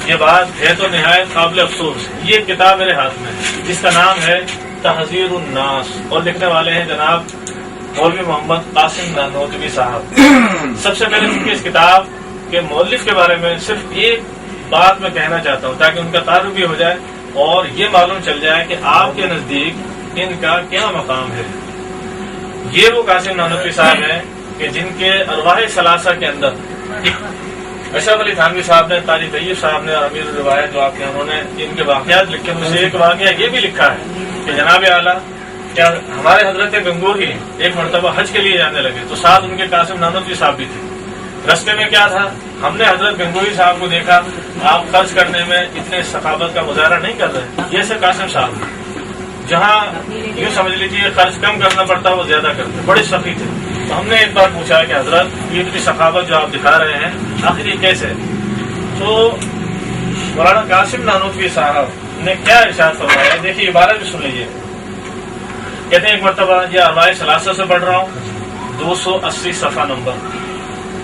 [SPEAKER 2] یہ بات ہے تو نہایت قابل افسوس. یہ کتاب میرے ہاتھ میں جس کا نام ہے تحذیر الناس اور لکھنے والے ہیں جناب مولوی محمد قاسم نانوتوی صاحب. سب سے پہلے ان کی اس کتاب کے مؤلف کے بارے میں صرف ایک بات میں کہنا چاہتا ہوں تاکہ ان کا تعارف بھی ہو جائے اور یہ معلوم چل جائے کہ آپ کے نزدیک ان کا کیا مقام ہے. یہ وہ قاسم نانوتوی صاحب ہیں کہ جن کے ارواح ثلاثہ کے اندر اشرف علی تھانوی صاحب نے, طارق طیب صاحب نے اور امیر الروایت جو آپ کے انہوں نے ان کے واقعات لکھے. ان سے ایک واقعہ یہ بھی لکھا ہے کہ جناب اعلیٰ کیا ہمارے حضرت گنگوہی ایک مرتبہ حج کے لیے جانے لگے تو ساتھ ان کے قاسم نانوتوی صاحب بھی تھے. رستے میں کیا تھا, ہم نے حضرت گنگوہی صاحب کو دیکھا آپ خرچ کرنے میں اتنے سخاوت کا مظاہرہ نہیں کر رہے جیسے قاسم صاحب, جہاں یوں سمجھ لیجیے خرچ کم کرنا پڑتا وہ زیادہ کرتے, بڑے سخی تھے. تو ہم نے ایک بار پوچھا کہ حضرت یہ اتنی سخاوت جو آپ دکھا رہے ہیں آخر یہ کیسے؟ تو مولانا قاسم نانوتوی صاحب نے کیا ارشاد فرمایا, دیکھیے عبارت بھی سن لیجیے. کہتے ہیں ایک مرتبہ یہ ارواح ثلاثہ سے پڑھ رہا ہوں 280 صفحہ نمبر.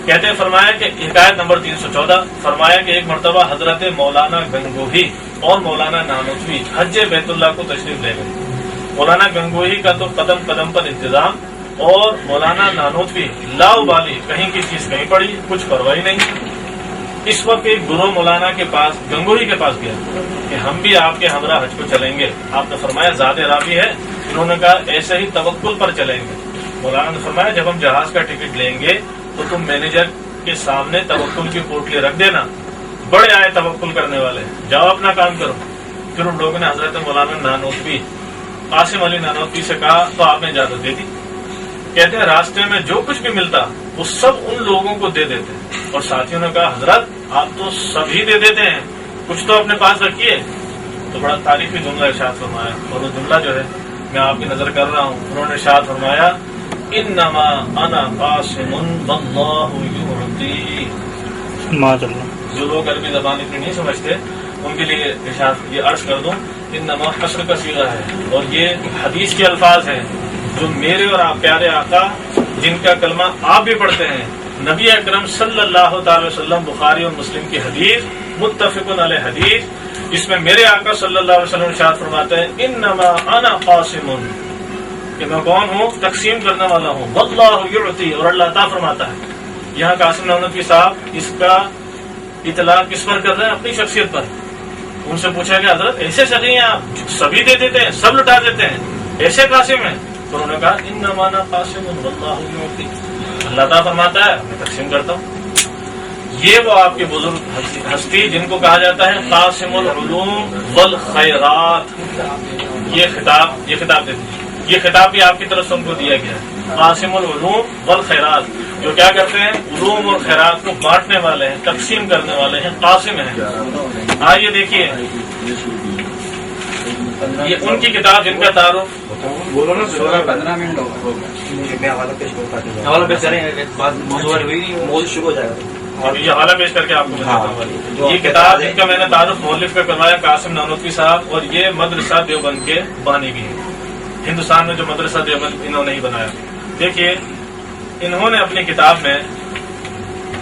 [SPEAKER 2] کہتے ہیں فرمایا کہ حکایت نمبر 314 فرمایا کہ ایک مرتبہ حضرت مولانا گنگوہی اور مولانا نانوتوی حج بیت اللہ کو تشریف لے گئے. مولانا گنگوہی کا تو قدم قدم پر انتظام اور مولانا نانوتوی لاؤبالی کہیں کی چیز کہیں پڑی کچھ پرواہی نہیں. اس وقت ایک گروہ مولانا کے پاس گنگوہی کے پاس گیا کہ ہم بھی آپ کے ہمراہ حج کو چلیں گے. آپ نے فرمایا زیادہ راوی ہے, انہوں نے کہا ایسے ہی توکل پر چلیں گے. مولانا نے فرمایا جب ہم جہاز کا ٹکٹ لیں گے تو تم مینیجر کے سامنے توکل کی پوٹلی رکھ دینا, بڑے آئے توکل کرنے والے, جاؤ اپنا کام کرو. پھر ان لوگوں نے حضرت مولانا نانوتوی قاسم علی نانوتوی سے کہا تو آپ نے اجازت دے دی. کہتے ہیں راستے میں جو کچھ بھی ملتا وہ سب ان لوگوں کو دے دیتے. اور ساتھیوں نے کہا حضرت آپ تو سبھی دے دیتے ہیں, کچھ تو اپنے پاس رکھیے. تو بڑا تاریخی جملہ ارشاد فرمایا اور وہ جملہ جو ہے میں آپ کی نظر کر رہا ہوں. انہوں نے ارشاد فرمایا انما انا قاسم واللہ یعطی. جو لوگ عربی زبان اتنی نہیں سمجھتے ان کے لیے ارشاد یہ عرض کر دوں انما حصر کا صیغہ ہے اور یہ حدیث کے الفاظ ہیں جو میرے اور آپ پیارے آقا جن کا کلمہ آپ بھی پڑھتے ہیں نبی اکرم صلی اللہ تعالی وسلم بخاری اور مسلم کی حدیث متفق علیہ حدیث, اس میں میرے آقا صلی اللہ علیہ وسلم ارشاد فرماتے ہیں انما انا قاسم کہ میں کون ہوں, تقسیم کرنے والا ہوں, واللہ یعطی اور اللہ عطا فرماتا ہے. یہاں قاسم نانوتوی صاحب اس کا اطلاق کس پر کر رہے ہیں, اپنی شخصیت پر. ان سے پوچھا کہ حضرت ایسے سخی ہیں آپ, سبھی دے دیتے ہیں, سب لٹا دیتے ہیں, ایسے قاسم ہیں؟ تو انہوں نے کہا انما انا قاسم واللہ یعطی, اللہ تعالیٰ فرماتا ہے میں تقسیم کرتا ہوں. یہ وہ آپ کے بزرگ ہستی جن کو کہا جاتا ہے قاسم العلوم والخیرات. یہ خطاب یہ خطاب بھی آپ کی طرف سے ان کو دیا گیا ہے. قاسم العلوم والخیرات، جو کیا کرتے ہیں؟ علوم اور خیرات کو بانٹنے والے ہیں، تقسیم کرنے والے ہیں، قاسم ہیں. آئیے دیکھیے یہ ان کی کتاب جن کا تعارف
[SPEAKER 3] بولو نا
[SPEAKER 4] 15 منٹ میں حوالہ پیش کریں، موضوع شروع ہو جائے گا.
[SPEAKER 2] یہ حوالہ پیش کر کے آپ کو بتاتا ہوں. یہ کتاب جن کا میں نے تعارف مؤلف کا کروایا قاسم نانوتوی صاحب، اور یہ مدرسہ دیوبند کے بانی بھی ہیں. ہندوستان میں جو مدرسہ دیوبند انہوں نے ہی بنایا. دیکھیے انہوں نے اپنی کتاب میں،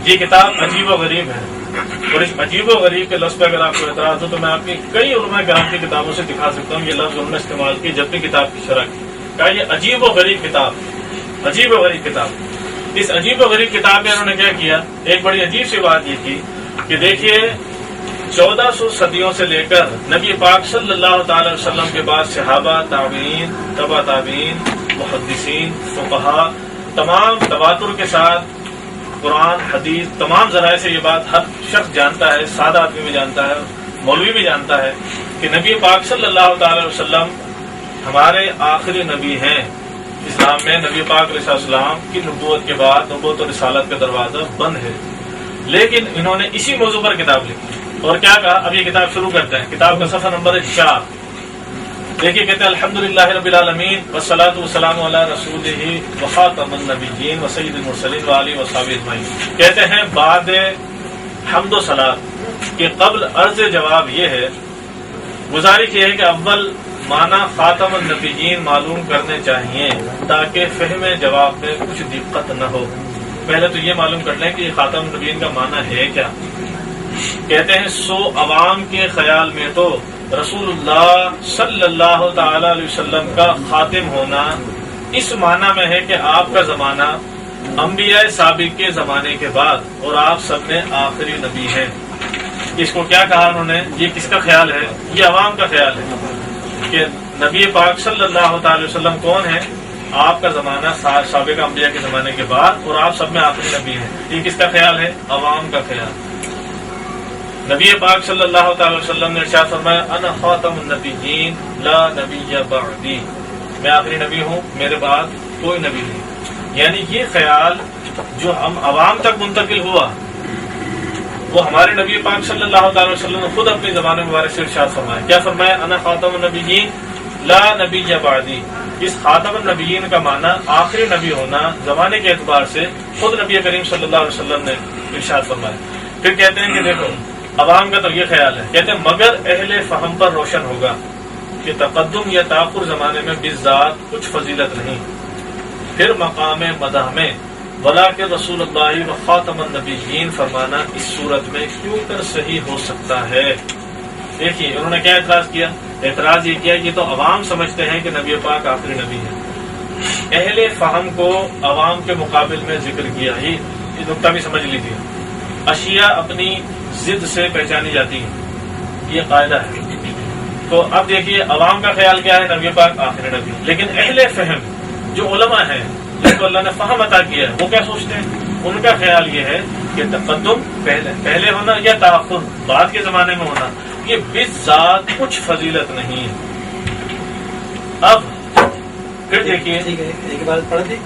[SPEAKER 2] یہ کتاب عجیب و غریب ہے، اور اس عجیب و غریب کے لفظ پہ اگر آپ کو اعتراض ہو تو میں آپ کی کئی علماء کرام کی کتابوں سے دکھا سکتا ہوں یہ لفظ انہوں نے استعمال کی جب بھی کتاب کی شرح کی. کہا یہ عجیب و غریب کتاب، عجیب و غریب کتاب. اس عجیب و غریب کتاب میں انہوں نے کیا کیا؟ ایک بڑی عجیب سی بات یہ کی کہ دیکھیے 1400 صدیوں سے لے کر نبی پاک صلی اللہ تعالی وسلم کے بعد صحابہ، تابعین، تبع تابعین، محدثین، فقہا، تمام تواتر کے ساتھ قرآن، حدیث، تمام ذرائع سے یہ بات ہر شخص جانتا ہے، سادہ آدمی بھی جانتا ہے، مولوی بھی جانتا ہے کہ نبی پاک صلی اللہ تعالی وسلم ہمارے آخری نبی ہیں. اسلام میں نبی پاک علیہ السلام کی نبوت کے بعد نبوت و رسالت کا دروازہ بند ہے. لیکن انہوں نے اسی موضوع پر کتاب لکھی اور کیا کہا؟ اب یہ کتاب شروع کرتے ہیں. کتاب کا صفحہ نمبر 4. دیکھیے کہتے ہیں الحمدللہ رب العالمین والصلاۃ والسلام علی رسولہ وخاتم النبیین وسید المرسلین وآلہ وصحبہ اجمعین. کہتے ہیں بعد حمد و صلاۃ کے قبل عرض جواب یہ ہے، گزارش یہ ہے کہ اول معنی خاتم النبیین معلوم کرنے چاہیے تاکہ فہم جواب میں کچھ دقت نہ ہو. پہلے تو یہ معلوم کر لیں کہ یہ خاتم النبیین کا معنی ہے کیا. کہتے ہیں سو عوام کے خیال میں تو رسول اللہ صلی اللہ تعالی علیہ وسلم کا خاتم ہونا اس معنی میں ہے کہ آپ کا زمانہ انبیاء سابق کے زمانے کے بعد اور آپ سب میں آخری نبی ہیں. اس کو کیا کہا انہوں نے؟ یہ کس کا خیال ہے؟ یہ عوام کا خیال ہے کہ نبی پاک صلی اللہ تعالی وسلم کون ہے؟ آپ کا زمانہ سابق انبیاء کے زمانے کے بعد اور آپ سب میں آخری نبی ہیں. یہ کس کا خیال ہے؟ عوام کا خیال. نبی پاک صلی اللہ تعالی وسلم نے ارشاد فرمایا انا خاتم النبیین لا نبی بعدی، میں آخری نبی ہوں، میرے بعد کوئی نبی نہیں. یعنی یہ خیال جو ہم عوام تک منتقل ہوا وہ ہمارے نبی پاک صلی اللہ تعالی وسلم نے خود اپنی زبان مبارک سے ارشاد فرمایا. کیا فرمایا؟ انا خاتم النبیین لا نبی بعدی. اس خاتم النبیین کا معنی آخری نبی ہونا زمانے کے اعتبار سے خود نبی کریم صلی اللہ علیہ وسلم نے ارشاد فرمایا. پھر کہتے ہیں کہ دیکھو عوام کا تو یہ خیال ہے، کہتے ہیں مگر اہل فہم پر روشن ہوگا کہ تقدم یا تاخر زمانے میں بالذات کچھ فضیلت نہیں. پھر مقام مدح میں ولیکن رسول اللہ و خاتم النبیین فرمانا اس صورت میں کیوں کر صحیح ہو سکتا ہے. دیکھیے انہوں نے کیا اعتراض کیا؟ اعتراض یہ کیا یہ تو عوام سمجھتے ہیں کہ نبی پاک آخری نبی ہے. اہل فہم کو عوام کے مقابل میں ذکر کیا. یہ نقطہ بھی سمجھ لیجیے. اشیاء اپنی ضد سے پہچانی جاتی ہیں، یہ قاعدہ ہے. تو اب دیکھیے عوام کا خیال کیا ہے؟ نبی پاک آخری نبی. لیکن اہل فہم جو علماء ہیں جن کو اللہ نے فہم عطا کیا ہے وہ کیا سوچتے ہیں؟ ان کا خیال یہ ہے کہ تقدم پہلے ہونا یا تاخر بعد کے زمانے میں ہونا یہ بالذات کچھ فضیلت نہیں ہے. اب پھر دیکھیے
[SPEAKER 4] ایک بات پڑھ دی.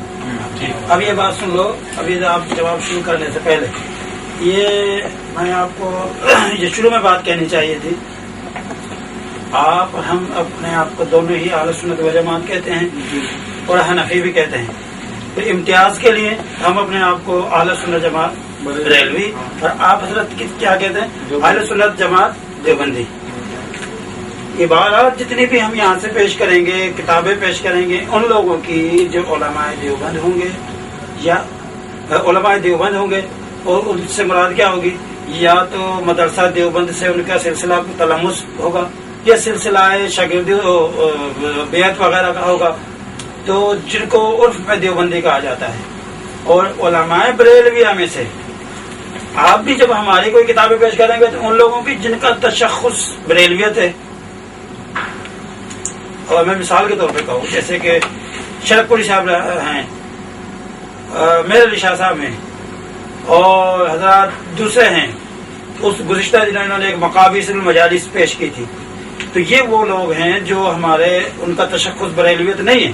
[SPEAKER 4] اب یہ بات سن لو. ابھی آپ جواب شروع کرنے سے پہلے یہ میں آپ کو یہ شروع میں بات کہنی چاہیے تھی. ہم اپنے آپ کو دونوں ہی اہل سنت و جماعت کہتے ہیں اور حنفی بھی کہتے ہیں. تو امتیاز کے لیے ہم اپنے آپ کو اہل سنت جماعت بریلوی اور آپ حضرت کیا کہتے ہیں؟ اہل سنت جماعت دیوبندی. عبارات جتنی بھی ہم یہاں سے پیش کریں گے، کتابیں پیش کریں گے، ان لوگوں کی جو علماء دیوبند ہوں گے یا علماء دیوبند ہوں گے اور ان سے مراد کیا ہوگی؟ یا تو مدرسہ دیوبند سے ان کا سلسلہ تلمس ہوگا یا سلسلہ شاگردی بیعت وغیرہ کا ہوگا، تو جن کو عرف میں دیوبندی کہا جاتا ہے. اور علماء بریلویہ میں سے آپ بھی جب ہماری کوئی کتابیں پیش کریں گے تو ان لوگوں کی جن کا تشخص بریلویت ہے، اور میں مثال کے طور پہ کہوں جیسے کہ شرک پوری صاحب ہیں، میرے علی شاہ صاحب ہیں، اور حضرات دوسرے ہیں اس گزشتہ دنوں انہوں نے ایک مقابل المجالس پیش کی تھی. تو یہ وہ لوگ ہیں جو ہمارے ان کا تشخص بریلویت نہیں ہے،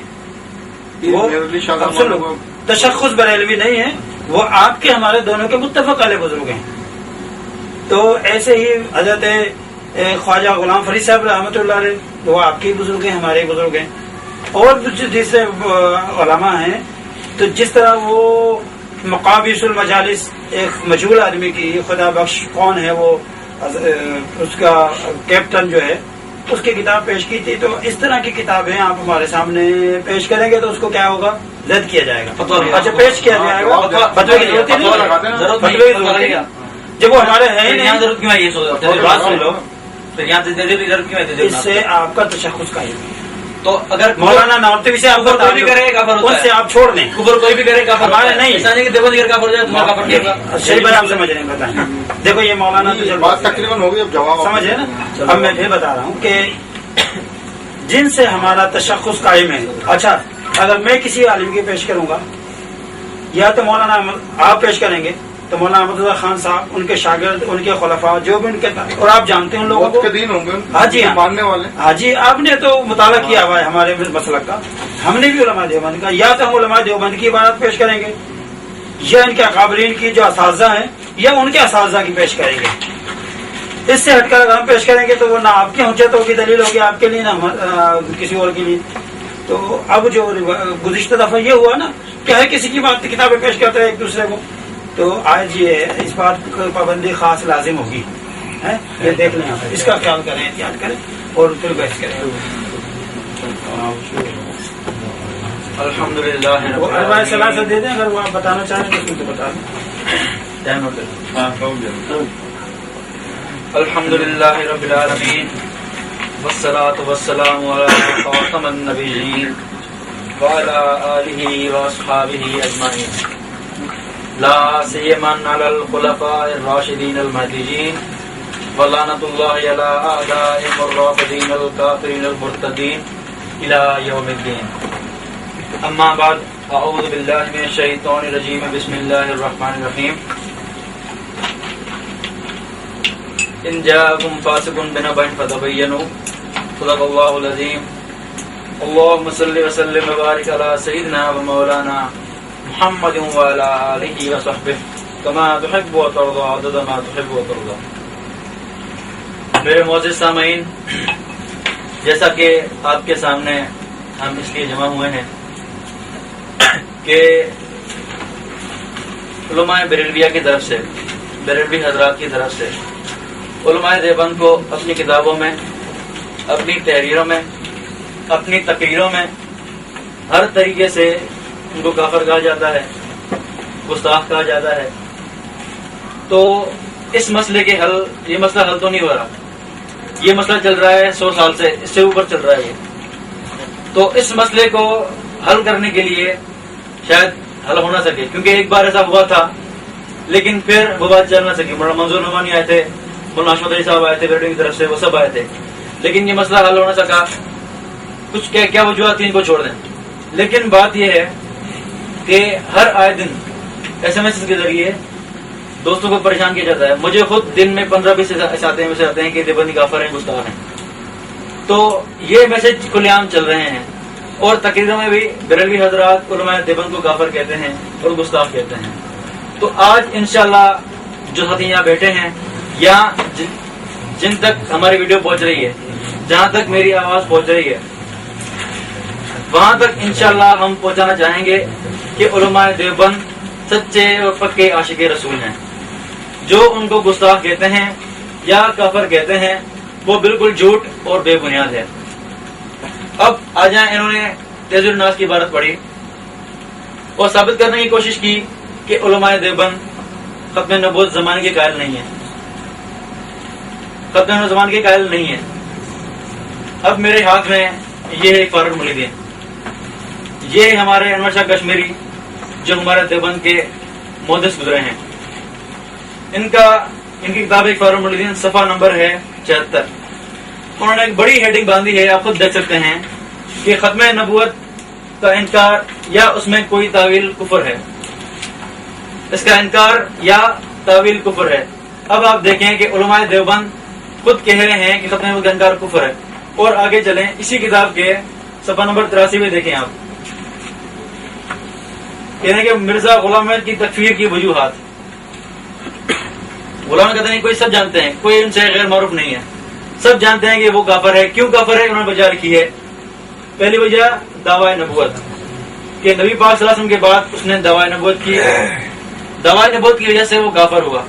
[SPEAKER 4] وہ تشخص بریلوی نہیں ہے، وہ آپ کے ہمارے دونوں کے متفق علیہ بزرگ ہیں. تو ایسے ہی حضرت خواجہ غلام فرید صاحب رحمۃ اللہ علیہ وہ آپ کے بزرگ ہیں، ہمارے بزرگ ہیں، اور دوسرے علماء ہیں. تو جس طرح وہ مقابل المجالس ایک مجہول آدمی کی خدا بخش کون ہے وہ اس کا کیپٹن جو ہے اس کی کتاب پیش کی تھی. تو اس طرح کی کتابیں آپ ہمارے سامنے پیش کریں گے تو اس کو کیا ہوگا، رد کیا جائے گا. اچھا پیش کیا جائے گا، فتوے کی ضرورت ہی نہیں، فتوے کی ضرورت نہیں. جب وہ ہمارے ہیں نہیں،
[SPEAKER 1] ضرورت کیوں ہے یہ
[SPEAKER 4] بات سن لو،
[SPEAKER 1] ضرورت کیوں ہے؟
[SPEAKER 4] اس سے آپ کا تشخص قائم ہے.
[SPEAKER 1] تو اگر
[SPEAKER 4] مولانا ناورتوی سے آپ
[SPEAKER 1] کفر کوئی بھی کرے کافر ہوتا
[SPEAKER 4] ان سے
[SPEAKER 1] ہے،
[SPEAKER 4] آپ چھوڑ دیں.
[SPEAKER 1] کفر کوئی بھی کرے کافر
[SPEAKER 4] ہمارے نہیں،
[SPEAKER 1] ایسا نہیں کہ دیوبندی اگر کافر ہو جائے تمہارا کافر نہیں ہوگا.
[SPEAKER 4] شریف بھائی آپ سمجھ رہے ہیں، بتائیں. دیکھو یہ مولانا
[SPEAKER 3] بات تقریباً ہوگی، اب جواب
[SPEAKER 4] سمجھ ہے نا. اب میں پھر بتا رہا ہوں کہ جن سے ہمارا تشخص قائم ہے. اچھا اگر میں کسی عالم کی پیش کروں گا یا تو مولانا آپ پیش کریں گے تو مولانا احمد اللہ خان صاحب، ان کے شاگرد، ان کے خلفاء جو بھی ان کے، اور آپ جانتے ہیں ان لوگوں کو،
[SPEAKER 3] دین ہوں گے
[SPEAKER 4] ہاں جی ہاں
[SPEAKER 3] ماننے والے.
[SPEAKER 4] ہاں جی آپ نے تو مطالعہ کیا ہوا ہے ہمارے مسلک کا، ہم نے بھی علماء دیوبند کا. یا تو ہم علماء دیوبند کی عبارت پیش کریں گے یا ان کے اکابرین کی جو اساتذہ ہیں یا ان کے اساتذہ کی پیش کریں گے. اس سے ہٹ کر اگر ہم پیش کریں گے تو وہ نہ آپ کی حجت ہوگی، دلیل ہوگی آپ کے لیے، نہ کسی اور کے لیے. تو اب جو گزشتہ دفعہ یہ ہوا نا کہ ہر کسی کی بات کتابیں پیش کرتے ہیں ایک دوسرے کو، تو آج یہ اس بات کی پابندی خاص لازم ہوگی. یہ دیکھ لیں آپ، اس کا خیال کریں، احتیاط کریں اور پھر بحث کریں.
[SPEAKER 1] الحمدللہ
[SPEAKER 4] وہ اربع صلاح سے دے دیں، اگر وہ آپ بتانا چاہیں تو بتا دیں.
[SPEAKER 1] الحمدللہ رب العالمین والصلاة والسلام علی خاتم النبیین وعلی آلہ واصحابہ اجمعین لا سیما علی الخلفاء الراشدین المہدیین ولعنۃ اللہ علی اعدائهم الرافضین الکافرین المرتدین الی یوم الدین. اما بعد، اعوذ باللہ من الشیطان الرجیم، بسم اللہ الرحمن الرحیم. ان جاءکم فاسق بنبأ فتبینوا، صدق اللہ العظیم. اللهم صل وسلم وبارک علی سیدنا و مولانا محمد وعلى آلہ وصحبہ کما تحب وترضى عدد ما تحب وترضى. میرے معزز سامعین، جیسا کہ آپ کے سامنے ہم اس لیے جمع ہوئے ہیں کہ علماء بریلویہ کی طرف سے، بریلوی حضرات کی طرف سے علماء دیوبند کو اپنی کتابوں میں، اپنی تحریروں میں، اپنی تقریروں میں ہر طریقے سے ان کو کافر کہا جاتا ہے، گستاخ کہا جاتا ہے. تو اس مسئلے کے حل، یہ مسئلہ حل تو نہیں ہو رہا، یہ مسئلہ چل رہا ہے 100 سال سے، اس سے اوپر چل رہا ہے یہ. تو اس مسئلے کو حل کرنے کے لیے شاید حل ہو نہ سکے، کیونکہ ایک بار ایسا ہوا تھا لیکن پھر وہ بات چل نہ سکی. مولانا منظور نعمانی آئے تھے، مولانا حشمت علی صاحب آئے تھے بیٹے کی طرف سے، وہ سب آئے تھے، لیکن یہ مسئلہ حل ہو نہ سکا. کچھ کیا وجوہات تھیں، ان کو چھوڑ دیں. لیکن بات یہ ہے کہ ہر آئے دن SMS کے ذریعے دوستوں کو پریشان کیا جاتا ہے. مجھے خود دن میں 15-20 ایسے آتے ہیں کہ دیوبندی کافر ہیں، گستاخ ہیں. تو یہ میسج کھلے عام چل رہے ہیں، اور تقریروں میں بھی بریلوی حضرات علماء دیوبند کو کافر کہتے ہیں اور گستاخ کہتے ہیں. تو آج انشاءاللہ جو ساتھی یہاں بیٹھے ہیں یا جن تک ہماری ویڈیو پہنچ رہی ہے، جہاں تک میری آواز پہنچ رہی ہے، وہاں تک انشاءاللہ ہم پہنچانا چاہیں گے کہ علماء دیوبند سچے اور پکے عاشق رسول ہیں. جو ان کو گستاخ کہتے ہیں یا کافر کہتے ہیں وہ بالکل جھوٹ اور بے بنیاد ہے. اب آ جائیں، انہوں نے تیز الناس کی عبارت پڑھی اور ثابت کرنے کی کوشش کی کہ علماء دیوبند ختم نبوت زمانے کے قائل نہیں ہیں، ختم نبوت زمانے کے قائل نہیں ہیں. اب میرے ہاتھ میں یہ ہے فاروق مریدی، یہ ہمارے انور شاہ کشمیری جو ہمارے دیوبند کے محدث گزرے ہیں. ان کی کتاب ایک فاروق مریدی، صفحہ نمبر ہے 76. انہوں نے ایک بڑی ہیڈنگ باندھی ہے، آپ خود دیکھ سکتے ہیں کہ ختم نبوت کا انکار یا اس میں کوئی تعویل کفر ہے. اس کا انکار یا تعویل کفر ہے. اب آپ دیکھیں کہ علماء دیوبند خود کہہ رہے ہیں کہ ختم نبوت کا انکار کفر ہے. اور آگے چلیں اسی کتاب کے صفحہ نمبر 83 میں دیکھیں آپ کہتے ہیں کہ مرزا غلام احمد کی تکفیر کی وجوہات. غلام کہتے ہیں کوئی سب جانتے ہیں, کوئی ان سے غیر معروف نہیں ہے, سب جانتے ہیں کہ وہ کافر ہے. کیوں کافر ہے؟ انہوں نے وجہ لکھی ہے. پہلی وجہ دعوی نبوت, کہ نبی پاک صلی اللہ علیہ وسلم کے بعد اس نے دعوی نبوت کی, دعوی نبوت کی وجہ سے وہ کافر ہوا.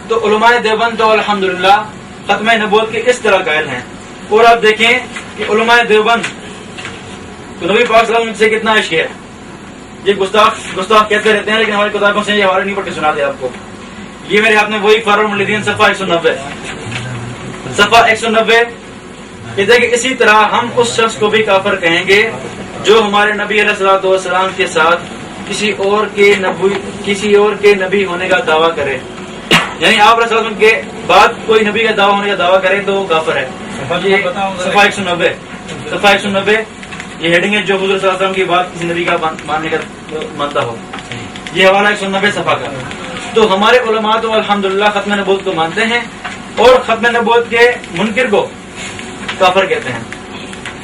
[SPEAKER 1] تو علماء دیوبند تو الحمدللہ ختم نبوت کے اس طرح قائل ہیں. اور آپ دیکھیں کہ علماء دیوبند تو نبی پاک صلی اللہ علیہ وسلم سے کتنا عشق ہے. یہ گستاخ کہتے رہتے ہیں لیکن ہماری کتابوں سے یہ حوالے نہیں پڑھ کے سنا دے آپ کو. یہ میرے ہاتھ میں وہی فارغ الملدین صفحہ 190 صفحہ 190 کہتے ہیں کہ اسی طرح ہم اس شخص کو بھی کافر کہیں گے جو ہمارے نبی علیہ الصلوۃ والسلام کے ساتھ کسی اور کے نبی ہونے کا دعویٰ کرے. یعنی آپ علیہ السلام کے بعد کوئی نبی کا دعویٰ ہونے کا دعویٰ کرے تو وہ کافر ہے. صفحہ 190 یہ ہیڈنگ ہے, جو حضور صلی اللہ علیہ وسلم کی بات کسی نبی کا ماننے کا مانتا ہو. یہ حوالہ 190 صفحہ کا. تو ہمارے علماء تو الحمدللہ ختم نبوت کو مانتے ہیں اور ختم نبوت کے منکر کو کافر کہتے ہیں.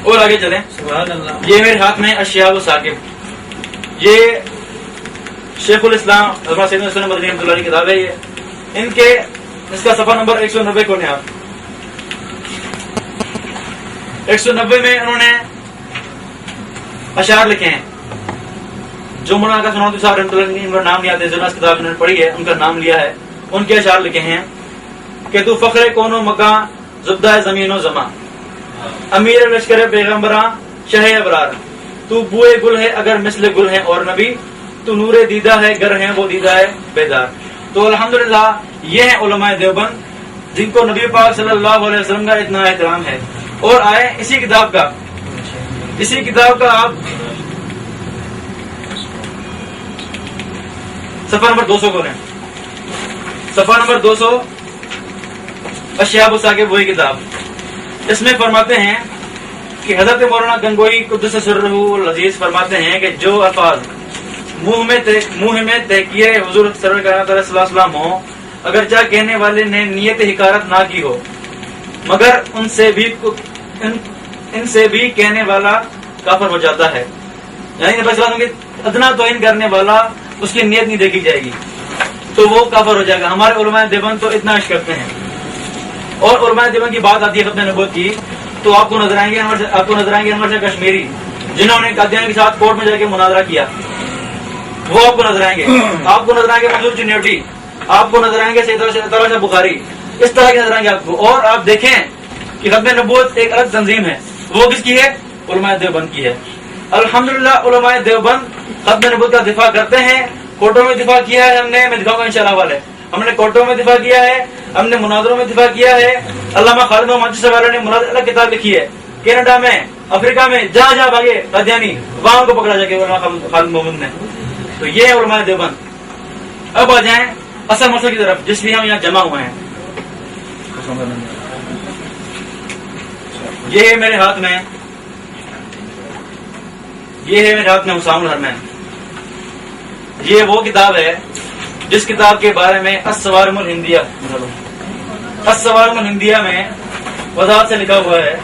[SPEAKER 1] اور آگے چلیں, یہ میرے ہاتھ میں اشیاب و ثاقب, یہ شیخ الاسلام حضرت سیدنا سنن مدنی رحمۃ اللہ علیہ کی کتاب ہے. یہ ان کے اس کا صفحہ نمبر 190 کھولیں آپ. 190 میں انہوں نے اشعار لکھے ہیں جو مولانا کا سناوتی صاحب رحمۃ اللہ علیہ ان کا نام نہیں آتے, اس کتاب انہوں نے پڑھی ہے, ان کا نام لیا ہے. ان کے اشعار لکھے ہیں کہ تو فخر کون و مکان زبدہ زمین و زماں, امیر لشکر پیغمبراں شہ ابرار, تو بوئے گل ہے اگر مثل گل ہے اور نبی, تو نور دیدہ ہے گر ہے وہ دیدہ ہے بیدار. تو الحمدللہ یہ ہیں علماء دیوبند جن کو نبی پاک صلی اللہ علیہ وسلم کا اتنا احترام ہے. اور آئے اسی کتاب کا آپ صفحہ نمبر 200 کو لیں. صفحہ نمبر 200 اشیاب و ثاقب وہی کتاب. اس میں فرماتے ہیں کہ حضرت مولانا گنگوئی قدس سرہ العزیز فرماتے ہیں کہ جو الفاظ منہ میں تحقیر حضور سرور کائنات علیہ الصلوۃ والسلام ہو, اگرچہ کہنے والے نے نیت حکارت نہ کی ہو, مگر ان سے بھی کہنے والا کافر ہو جاتا ہے. یعنی نبی صلی اللہ علیہ وسلم کی ادنا توہین کرنے والا اس کی نیت نہیں دیکھی جائے گی تو وہ کافر ہو جائے گا. ہمارے علماء دیوبند تو اتنا عشق کرتے ہیں. اور علماء دیوبند کی بات آتی ہے ختم نبوت کی تو آپ کو نظر آئیں گے انور شاہ کشمیری جنہوں نے قادیانی کے ساتھ کورٹ میں جا کے مناظرہ کیا, وہ آپ کو نظر آئیں گے. آپ کو نظر آئیں گے منظور چنیوٹی, آپ کو نظر آئیں گے سید طلحہ شاہ بخاری, اس طرح کے نظر آئیں گے آپ کو. اور آپ دیکھیں کہ ختم نبوت ایک الگ تنظیم ہے, وہ کس کی ہے؟ علماء دیوبند کی ہے. الحمدللہ علماء دیوبند ختم نبوت کا دفاع کرتے ہیں. کورٹوں میں دفاع کیا ہے ہم نے, میں دکھاؤں گا انشاءاللہ والے. ہم نے کورٹوں میں دفاع کیا ہے, ہم نے مناظروں میں دفاع کیا ہے. علامہ خالد محمد مانچی والے نے مناظر الگ کتاب لکھی ہے. کینیڈا میں, افریقہ میں, جہاں بھاگے قادیانی وہاں کو پکڑا جا کے علامہ خالد محمد نے. تو یہ ہے علماء دیوبند. اب آ جائیں اصل مسئلے کی طرف جس لیے ہم یہاں جمع ہوئے ہیں. یہ ہے میرے ہاتھ میں حسام الحرمین. یہ وہ کتاب ہے جس کتاب کے بارے میں الصوارم الہندیہ میں وضاحت سے لکھا ہوا ہے.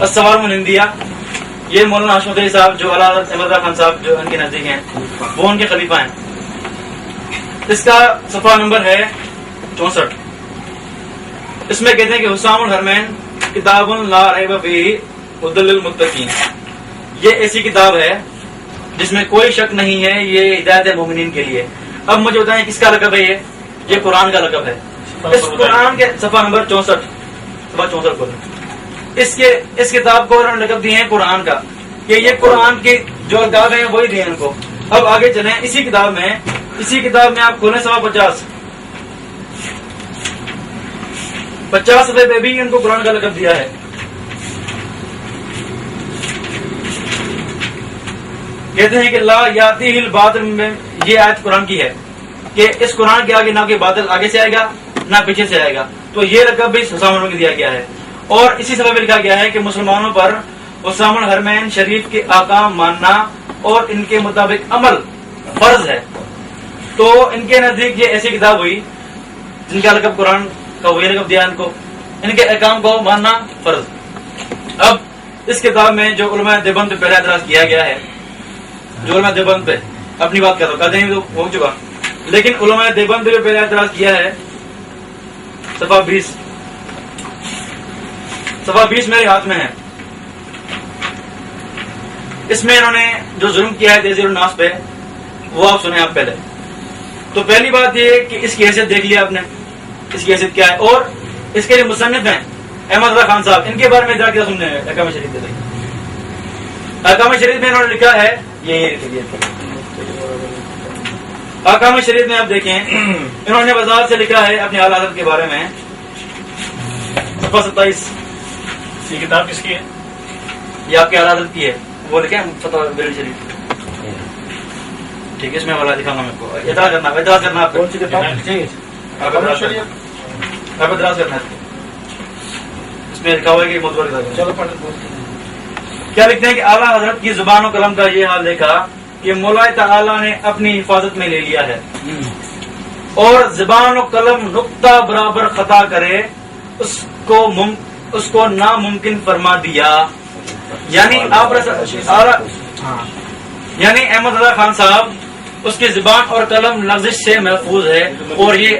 [SPEAKER 1] الصوارم الہندیہ, یہ مولانا حاشم علی صاحب جو اعلیٰ حضرت احمد رضا خان صاحب جو ان کے نزدیک ہیں وہ ان کے خلیفہ ہیں. اس کا صفحہ نمبر ہے 64. اس میں کہتے ہیں کہ حسام الحرمین کتاب لا ریب فیہ ھدی للمتقین. یہ ایسی کتاب ہے جس میں کوئی شک نہیں ہے, یہ ہدایت مومنین کے لیے. اب مجھے بتائیں کس کا لقب ہے؟ یہ قرآن کا لقب ہے. اس قرآن کے صفحہ نمبر 64 کو اس کتاب کو انہوں نے لقب دیے ہیں قرآن کا, کہ یہ قرآن کی جو القاب ہیں وہی دیے ان کو. اب آگے چلیں اسی کتاب میں آپ کھولیں صفحہ 50 صفحے پہ بھی ان کو قرآن کا لقب دیا ہے. کہتے ہیں کہ لا یاتی الباطل میں, یہ آیت قرآن کی ہے کہ اس قرآن کے آگے نہ کوئی باطل آگے سے آئے گا نہ پیچھے سے آئے گا. تو یہ لقب بھی حسام الحرمین کو دیا گیا ہے. اور اسی سبب میں لکھا گیا ہے کہ مسلمانوں پر حسام الحرمین شریف کے احکام ماننا اور ان کے مطابق عمل فرض ہے. تو ان کے نزدیک یہ ایسی کتاب ہوئی جن کا لقب قرآن کا وہی لقب دیا ان کو، ان کے احکام کو ماننا فرض. اب اس کتاب میں جو علماء دیوبند پہ پہلا اعتراض کیا گیا ہے، جو علماء دیوبند پہ اپنی بات کر رہا ہوں، قادیانی تو ہو چکا، لیکن علماء دیوبند پہ پہلا اعتراض کیا ہے صفحہ 20 میرے ہاتھ میں ہے. اس میں انہوں نے جو ظلم کیا ہے تیزیر الناس پہ وہ آپ سنیں آپ پہلے. تو پہلی بات یہ کہ اس کی حیثیت دیکھ لیا آپ نے، اس کی حیثیت کیا ہے، اور اس کے جو مصنف ہیں احمد رضا خان صاحب، ان کے بارے میں ذرا کیا سننے ہیں. احکام شریف دے دیں. احکام شریف میں انہوں نے لکھا ہے یہ احکام شریف میں آپ دیکھیں انہوں نے وضاحت سے لکھا ہے اپنی اعلی حضرت کے بارے میں. صفحہ 27
[SPEAKER 2] یہ کتاب کس کی ہے؟
[SPEAKER 1] یہ آپ کی اعلی حضرت کی ہے، وہ لکھے ہیں فتح بریلوی شریف. ٹھیک ہے، اس میں والا دکھاؤں گا میں کو. اعتراض کرنا آپ کو.
[SPEAKER 3] کون سی کتاب؟
[SPEAKER 1] آپ اعتراض کرنا ہے. اس میں لکھا ہوا ہے کہ متبر کتاب.
[SPEAKER 3] چلو پڑھ.
[SPEAKER 1] کیا لکھتے ہیں کہ اعلیٰ حضرت کی زبان و قلم کا یہ حال دیکھا کہ مولا تعالیٰ نے اپنی حفاظت میں لے لیا ہے، اور زبان و قلم نقطہ برابر خطا کرے اس کو ناممکن فرما دیا. یعنی یعنی احمد رضا خان صاحب اس کی زبان اور قلم لغزش سے محفوظ ہے، اور یہ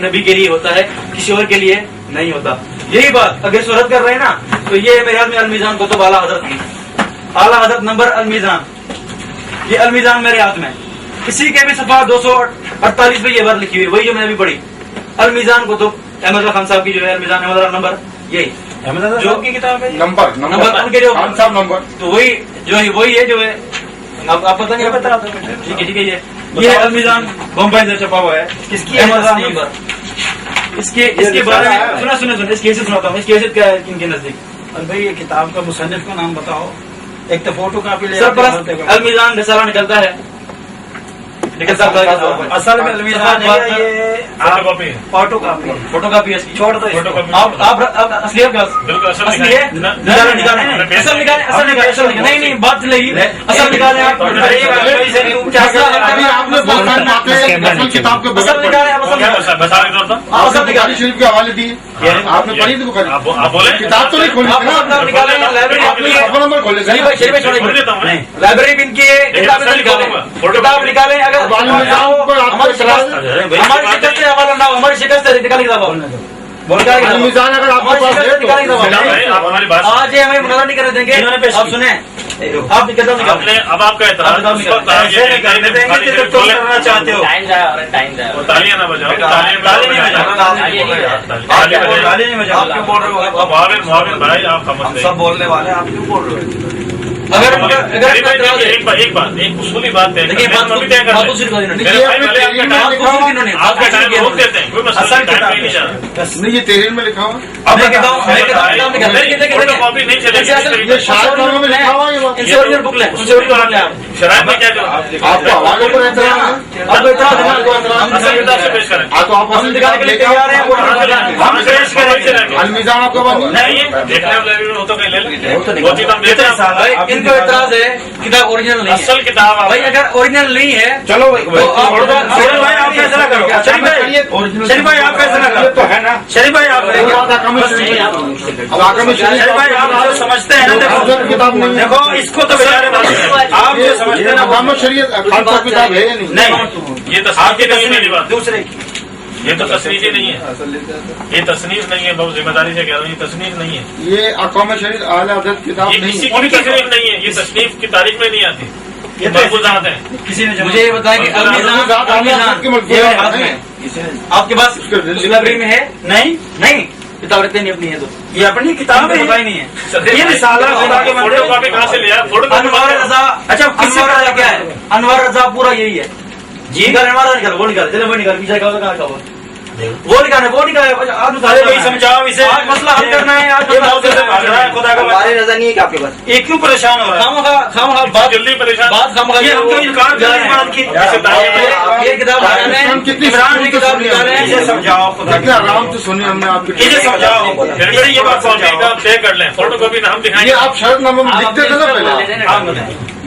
[SPEAKER 1] نبی کے لیے ہوتا ہے، کسی اور کے لیے نہیں ہوتا. یہی بات اگر صورت کر رہے ہیں نا، تو یہ میرے ہاتھ میں المیزان کتب اعلیٰ حضرت کی، اعلیٰ حضرت نمبر المیزان، یہ المیزان میرے ہاتھ میں. کسی کے بھی صفحہ 248 پہ یہ بات لکھی ہوئی، وہی جو میں نے ابھی پڑھی، المیزان کتب احمد رضا خان صاحب کی جو ہے المیزان احمد رضا نمبر، یہی جو کی کتاب ہے
[SPEAKER 3] نمبر
[SPEAKER 1] ان کے جو
[SPEAKER 3] خان صاحب نمبر.
[SPEAKER 1] تو وہی ہے جو ہے آپ پتہ نہیں بتا. ٹھیک ہے یہ المیزان بمبئی سے چھپا ہوا ہے.
[SPEAKER 4] کس کی
[SPEAKER 1] احمد رضا نمبر. اس کے بارے میں سنا اس کی حیثیت سناتا ہوں. اس کی حیثیت کیا ہے ان کے نزدیک؟
[SPEAKER 4] بھائی یہ کتاب کا مصنف کا نام بتاؤ. ایک تو فوٹو کاپی لے
[SPEAKER 1] سرپرست المیزان رسالہ نکلتا ہے،
[SPEAKER 4] اصل میں المیزان ہے یہ فوٹو کاپی
[SPEAKER 1] ہے اس کی. چھوڑ دو آپ اصلی ہے
[SPEAKER 2] بالکل
[SPEAKER 1] اصل نکالیں. نہیں بات لگی اصل نکالیں آپ.
[SPEAKER 3] ابھی آپ نے بہت ساری باتیں کتاب کے
[SPEAKER 1] اصل نکالیں آپ.
[SPEAKER 3] اصل بخاری شریف کے حوالے دیے، آپ نے پڑھی تھی بخاری.
[SPEAKER 2] آپ بولے
[SPEAKER 3] کتاب تو نہیں کھولی تھی نا،
[SPEAKER 1] نکالیں لائبریری
[SPEAKER 3] آپ نے صفحہ نمبر کھولے تھے.
[SPEAKER 1] لائبریری ان کی کتابیں نکالیں، کتاب نکالیں. اگر ہماری شکست سے حوالہ نہ ہو، ہماری شکست سے نکالی کتاب
[SPEAKER 3] المیزان اگر آپ کے پاس ہے تو
[SPEAKER 2] آپ ہماری بات
[SPEAKER 1] آج یہ ہمیں مناظرہ نہیں کرنے دیں گے. آپ سنیں، آپ کتاب نکالیں.
[SPEAKER 2] اب آپ کا اعتراض کرنا چاہتے ہو، تالیاں نہ بجاؤ، معاون بھائی آپ
[SPEAKER 4] سب بولنے والے آپ کیوں بول رہے ہو؟
[SPEAKER 1] اگر
[SPEAKER 2] ایک بات، ایک اصولی بات ہے.
[SPEAKER 1] دیکھیے بات
[SPEAKER 2] آپ کا ٹائم روک دیتے ہیں، کوئی مسئلہ نہیں جا رہا.
[SPEAKER 3] نہیں یہ تحریر میں لکھا ہوا
[SPEAKER 2] کاپی نہیں چلے گی.
[SPEAKER 3] یہ شاید ناموں میں لکھا ہوا ہے.
[SPEAKER 2] شرائط میں کیا جو
[SPEAKER 3] آپ کو حوالے پر اعتراض ہے.
[SPEAKER 2] اصل کتاب سے پیش کریں.
[SPEAKER 3] تو آپ اصل دکھانے کے لیے تیار ہیں. المیزان آپ کا بات
[SPEAKER 2] نہیں دیکھنے والے ہو تو کہیں لے لیں، وہ چیز ہم دیتے ہیں.
[SPEAKER 1] ان کو اعتراض ہے کتاب اوریجنل نہیں ہے.
[SPEAKER 2] اصل کتاب
[SPEAKER 1] بھائی اگر اوریجنل نہیں ہے
[SPEAKER 3] چلو
[SPEAKER 4] شریف بھائی آپ فیصلہ کرو. شریف بھائی آپ فیصلہ کرو.
[SPEAKER 3] تو ہے نا
[SPEAKER 4] شریف بھائی آپ
[SPEAKER 3] شریف
[SPEAKER 4] بھائی آپ جو سمجھتے ہیں نا،
[SPEAKER 3] کتاب نہیں ہے.
[SPEAKER 4] دیکھو اس کو تو بیچارے آپ جو سمجھتے ہیں نا
[SPEAKER 3] محمد شریعت خان صاحب کتاب ہے یا نہیں؟
[SPEAKER 4] نہیں،
[SPEAKER 2] یہ تصنیف نہیں ہے. بات
[SPEAKER 4] دوسرے کی
[SPEAKER 2] یہ تو تصنیف ہی نہیں ہے، یہ تصنیف نہیں ہے. بہت ذمہ داری سے کہہ رہا ہوں، یہ تصنیف نہیں ہے.
[SPEAKER 3] یہ اقوام شریعت اعلی حضرت کتاب
[SPEAKER 2] یہ
[SPEAKER 3] نہیں
[SPEAKER 2] کسی
[SPEAKER 3] ہے.
[SPEAKER 2] کی بھی تصنیف نہیں ہے. یہ تصنیف کی تاریخ میں نہیں آتی. یہ محفوظات ہیں.
[SPEAKER 1] کسی نے مجھے یہ بتایا کہ آپ کے پاس لائبریری میں ہے؟ نہیں کتاب رکھتے نہیں اپنی ہے تو
[SPEAKER 4] یہ اپنی کتاب ہے،
[SPEAKER 1] پتا ہی نہیں ہے.
[SPEAKER 4] یہ رسالہ خدا کے بندے.
[SPEAKER 2] فوٹو کاپی کہاں سے لیا؟ فوٹو کاپی
[SPEAKER 1] انوار رضا.
[SPEAKER 4] اچھا کس سے
[SPEAKER 1] انوار رضا کیا ہے؟ انوار رضا پورا یہی ہے.
[SPEAKER 4] جی
[SPEAKER 1] انوار رضا نکال، وہ نکال، چلے وہ نکال، پیچھے کہاں کا وہ نکالے آپ
[SPEAKER 4] بھائی سمجھاؤ اسے.
[SPEAKER 1] آج مسئلہ حل کرنا ہے. آج
[SPEAKER 4] یہ موضوع سے بھاگ رہا ہے، خدا کا بندہ.
[SPEAKER 5] رضا نہیں ہے آپ کے پاس.
[SPEAKER 4] یہ کیوں پریشان ہو رہا ہے؟
[SPEAKER 1] خام بات
[SPEAKER 2] جلدی پریشان.
[SPEAKER 1] یہ
[SPEAKER 4] ہم کیوں انکار کر رہے ہیں بات کی؟
[SPEAKER 1] یہ کتاب
[SPEAKER 3] عمران
[SPEAKER 1] کی کتاب نکالے ہیں.
[SPEAKER 4] اسے سمجھاؤ خدا
[SPEAKER 3] کتنے آرام سے سنیں ہم نے آپ کی.
[SPEAKER 4] اسے سمجھاؤ.
[SPEAKER 2] پھر یہ بات کاپی کا طے کر لیں. فوٹو کاپی ہم دکھائیں
[SPEAKER 3] یہ آپ شرط نامے میں لکھتے تھے نا پہلے.
[SPEAKER 4] آپ بتائیں.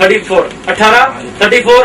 [SPEAKER 1] 34 18 34।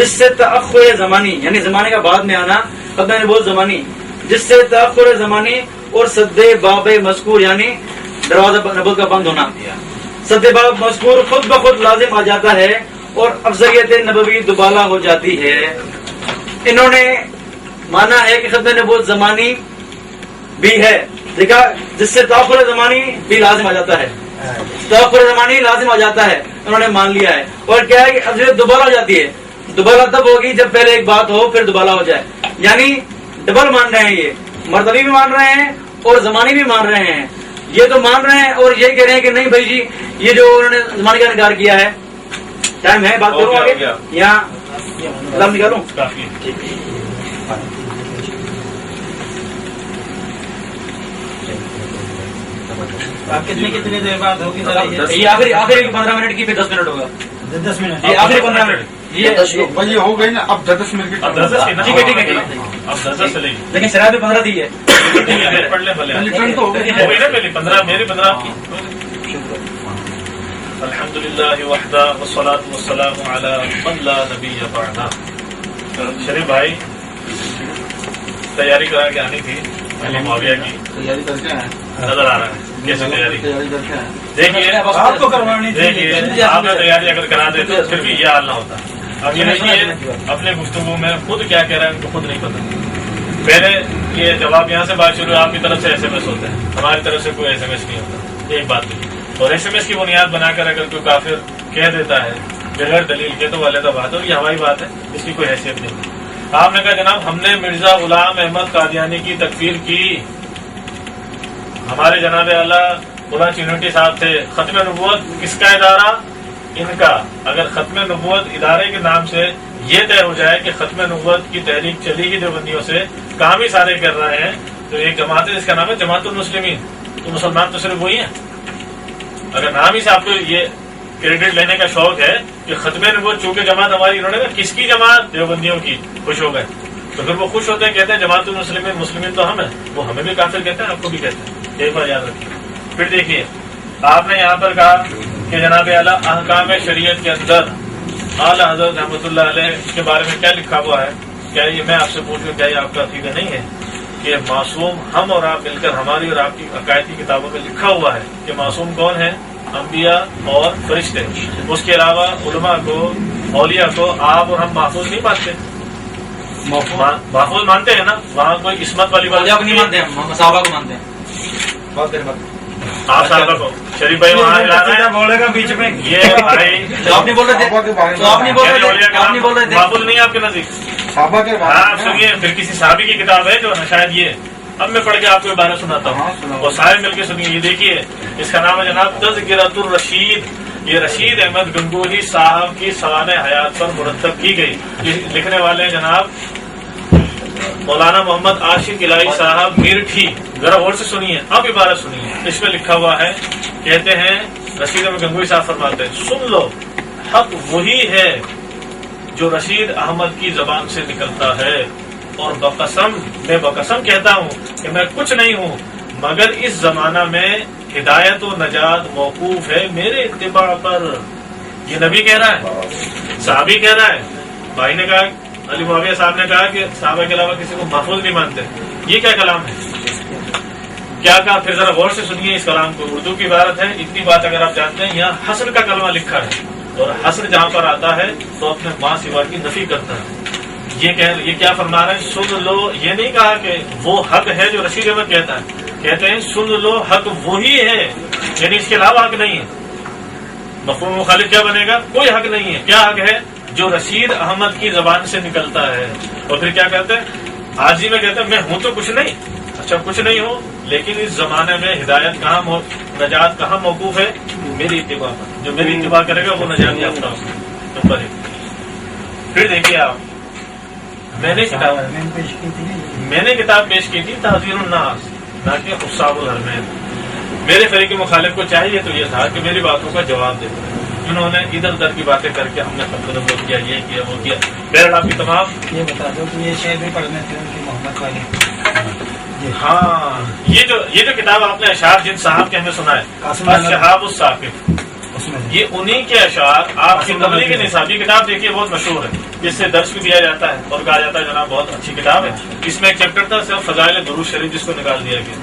[SPEAKER 1] جس سے تأخر زمانی یعنی زمانے کا بعد میں آنا، ختم نبوت زمانی جس سے تأخر زمانی اور سد باب مذکور یعنی دروازہ نبوت کا بند ہونا، سد باب مذکور خود بخود لازم آ جاتا ہے اور افضلیت نبوی دوبالا ہو جاتی ہے۔ انہوں نے مانا ہے کہ ختم نبوت زمانی بھی ہے، دیکھا جس سے تأخر زمانی بھی لازم آ جاتا ہے، تأخر زمانی لازم آ جاتا ہے، انہوں نے مان لیا ہے۔ اور کیا ہے کہ افضلیت دوبالا ہو جاتی ہے، دوبالا تب ہوگی جب پہلے ایک بات ہو پھر دوبالا ہو جائے، یعنی ڈبل مان رہے ہیں، یہ مرتبی بھی مان رہے ہیں اور زمانی بھی مان رہے ہیں۔ یہ تو مان رہے ہیں اور یہ کہہ رہے ہیں کہ نہیں بھائی جی یہ جو انہوں نے زمانے کا انکار کیا ہے۔ ٹائم ہے، بات کروں آگے یہاں کلام نکالوں؟
[SPEAKER 2] کافی
[SPEAKER 4] آپ کتنی دیر بعد ہوگی
[SPEAKER 1] یہ آخری 15 منٹ کی، پھر 10 منٹ ہوگا،
[SPEAKER 4] 10 منٹ؟
[SPEAKER 1] یہ آخری 15 منٹ یہ
[SPEAKER 3] یہ ہو گئی نا، اب 10 منٹ کی
[SPEAKER 2] اب 10
[SPEAKER 1] ٹھیک ہے ٹھیک ہے ٹھیک ہے،
[SPEAKER 2] اب 10 چلے گی،
[SPEAKER 1] لیکن شرائط میں 15 دی ہے۔
[SPEAKER 2] پڑھ لیں بھلے،
[SPEAKER 3] ٹرن تو ہو گئی
[SPEAKER 2] ہو گئی نا پہلے 15 میری 15 آپ کی۔ الحمد للہ وحدہ والصلاة والسلام علی من لا نبی بعدہ۔ شریف بھائی تیاری کرا کے آنی تھی علی معاویہ کی،
[SPEAKER 3] تیاری کر کے آئے،
[SPEAKER 2] نظر آ رہا ہے کیسے تیاری۔
[SPEAKER 3] تیاری کر کے آئے۔
[SPEAKER 2] دیکھیے
[SPEAKER 4] آپ کو کروانی تھی،
[SPEAKER 2] دیکھیے آپ نے تیاری اگر کرا دے تو پھر بھی یہ حال نہ ہوتا۔ اب یہ دیکھیے اپنے گفتگو میں خود کیا کہہ رہے ہیں ان کو خود نہیں پتا۔ پہلے یہ جواب یہاں سے بات شروع ہے، آپ کی طرف سے SMS ہوتا ہے، ہماری طرف سے کوئی SMS نہیں ہوتا، ایک بات نہیں۔ اور SMS کی بنیاد بنا کر اگر کوئی کافر کہہ دیتا ہے بغیر دلیل کے تو علیحدہ بات ہے، اور یہ ہماری بات ہے، اس کی کوئی حیثیت نہیں۔ آپ نے کہا جناب ہم نے مرزا غلام احمد قادیانی کی تکفیر کی، ہمارے جناب اعلیٰ مولانا چینوٹی صاحب تھے، ختم نبوت کس کا ادارہ؟ ان کا۔ اگر ختم نبوت ادارے کے نام سے یہ طے ہو جائے کہ ختم نبوت کی تحریک چلی ہی دیوبندیوں سے، کام ہی سارے کر رہے ہیں، تو ایک جماعت ہے جس کا نام ہے جماعت المسلمین، تو مسلمان تو صرف وہی ہیں۔ اگر نام ہی سے آپ کو یہ کریڈٹ لینے کا شوق ہے کہ ختم نبوت چونکہ جماعت ہماری، انہوں نے کہا کس کی جماعت؟ دیوبندیوں کی، خوش ہو گئے، تو پھر وہ خوش ہوتے ہیں، کہتے ہیں جماعت المسلمین، مسلمین تو ہم ہیں، وہ ہمیں بھی کافر کہتے ہیں، آپ کو بھی کہتے ہیں، ایک بار یاد رکھیے۔ پھر دیکھیے آپ نے یہاں پر کہا کہ جناب اعلیٰ احکام شریعت کے اندر اعلیٰ حضرت رحمۃ اللہ علیہ کے بارے میں کیا لکھا ہوا ہے؟ کیا یہ میں آپ سے پوچھوں کیا یہ آپ کا عقیدہ نہیں ہے کہ معصوم ہم اور آپ مل کر ہماری اور آپ کی عقائد کی کتابوں میں لکھا ہوا ہے کہ معصوم کون ہے؟ انبیاء اور فرشتے، اس کے علاوہ علماء کو، اولیاء کو آپ اور ہم محفوظ نہیں مانتے؟ محفوظ مانتے ہیں نا، وہاں کوئی عصمت والی بات
[SPEAKER 1] نہیں مانتے، ہم صحابہ کو مانتے ہیں، بہت دیر بعد
[SPEAKER 2] آپ صاحبہ کو شریف بھائی وہاں
[SPEAKER 4] بولے گا بیچ میں،
[SPEAKER 2] یہ بھائی
[SPEAKER 1] تو آپ نہیں بول رہے تھے، تو آپ نہیں بول رہے تھے، آپ نہیں بول رہے تھے،
[SPEAKER 2] محفوظ نہیں آپ کے نزدیک؟
[SPEAKER 3] صحابہ کے
[SPEAKER 2] ہاں آپ سنیے، پھر کسی صحابی کی کتاب ہے جو شاید یہ، اب میں پڑھ کے آپ کو عبارت سناتا ہوں، وہ سارے مل کے سنیے۔ یہ دیکھیے اس کا نام ہے جناب تذکرۃ الرشید، یہ رشید احمد گنگوہی صاحب کی سوانح حیات پر مرتب کی گئی۔ لکھنے والے ہیں جناب مولانا محمد عاشق الہی صاحب میرٹھی۔ ذرا غور سے سنیے، اب عبارت سنیے، اس میں لکھا ہوا ہے، کہتے ہیں رشید احمد گنگوہی صاحب فرماتے ہیں سن لو، حق وہی ہے جو رشید احمد کی زبان سے نکلتا ہے، اور بقسم میں بقسم کہتا ہوں کہ میں کچھ نہیں ہوں مگر اس زمانہ میں ہدایت و نجات موقوف ہے میرے اتباع پر۔ یہ نبی کہہ رہا ہے، صحابی کہہ رہا ہے، بھائی نے کہا، علی معاویہ صاحب نے کہا کہ صحابہ کے علاوہ کسی کو محفوظ نہیں مانتے۔ یہ کیا کلام ہے؟ کیا کہا؟ پھر ذرا غور سے سنیے اس کلام کو، اردو کی عبارت ہے، اتنی بات اگر آپ جانتے ہیں، یہاں حسر کا کلمہ لکھا ہے، اور حسر جہاں پر آتا ہے تو اپنے ماں سوا کی نفی کرتا ہے۔ یہ کیا فرما رہے ہیں؟ سن لو، یہ نہیں کہا کہ وہ حق ہے جو رشید احمد کہتا ہے، کہتے ہیں سن لو حق وہی ہے، یعنی اس کے علاوہ حق نہیں ہے۔ مفہوم مخالف کیا بنے گا؟ کوئی حق نہیں ہے۔ کیا حق ہے؟ جو رشید احمد کی زبان سے نکلتا ہے۔ اور پھر کیا کہتے ہیں؟ حاجی میں کہتے ہیں میں ہوں تو کچھ نہیں، اچھا کچھ نہیں ہوں، لیکن اس زمانے میں ہدایت کہاں نجات کہاں موقوف ہے؟ میری اتباع پر، جو میری اتباع کرے گا وہ نجات یافتہ ہوگا۔ نمبر 1۔ پھر دیکھیے آپ، میں نے کتاب پیش کی تھی تحذیر الناس، نہ کہ حساب الحرمین۔ میرے فریق مخالف کو چاہیے تو یہ تھا کہ میری باتوں کا جواب دے، انہوں نے ادھر ادھر کی باتیں کر کے ہم نے ختم کیا، یہ کیا وہ کیا۔ بہرحال آپ کی تمام
[SPEAKER 4] یہ بتا دو کہ یہ شعر بھی پڑھنے تھے ان کی محمد والی۔
[SPEAKER 2] ہاں، یہ جو کتاب آپ نے اشعار جن صاحب کے ہمیں سنا ہے، شہاب الثاقب،
[SPEAKER 4] اس میں
[SPEAKER 2] یہ انہی کے اشعار آپ کی تبلیغ نصابی کتاب دیکھیے بہت مشہور ہے، جس سے درس بھی دیا جاتا ہے اور کہا جاتا ہے جناب بہت اچھی کتاب ہے. اس میں ایک چیپٹر تھا صرف فضائل درود شریف، جس کو نکال دیا گیا.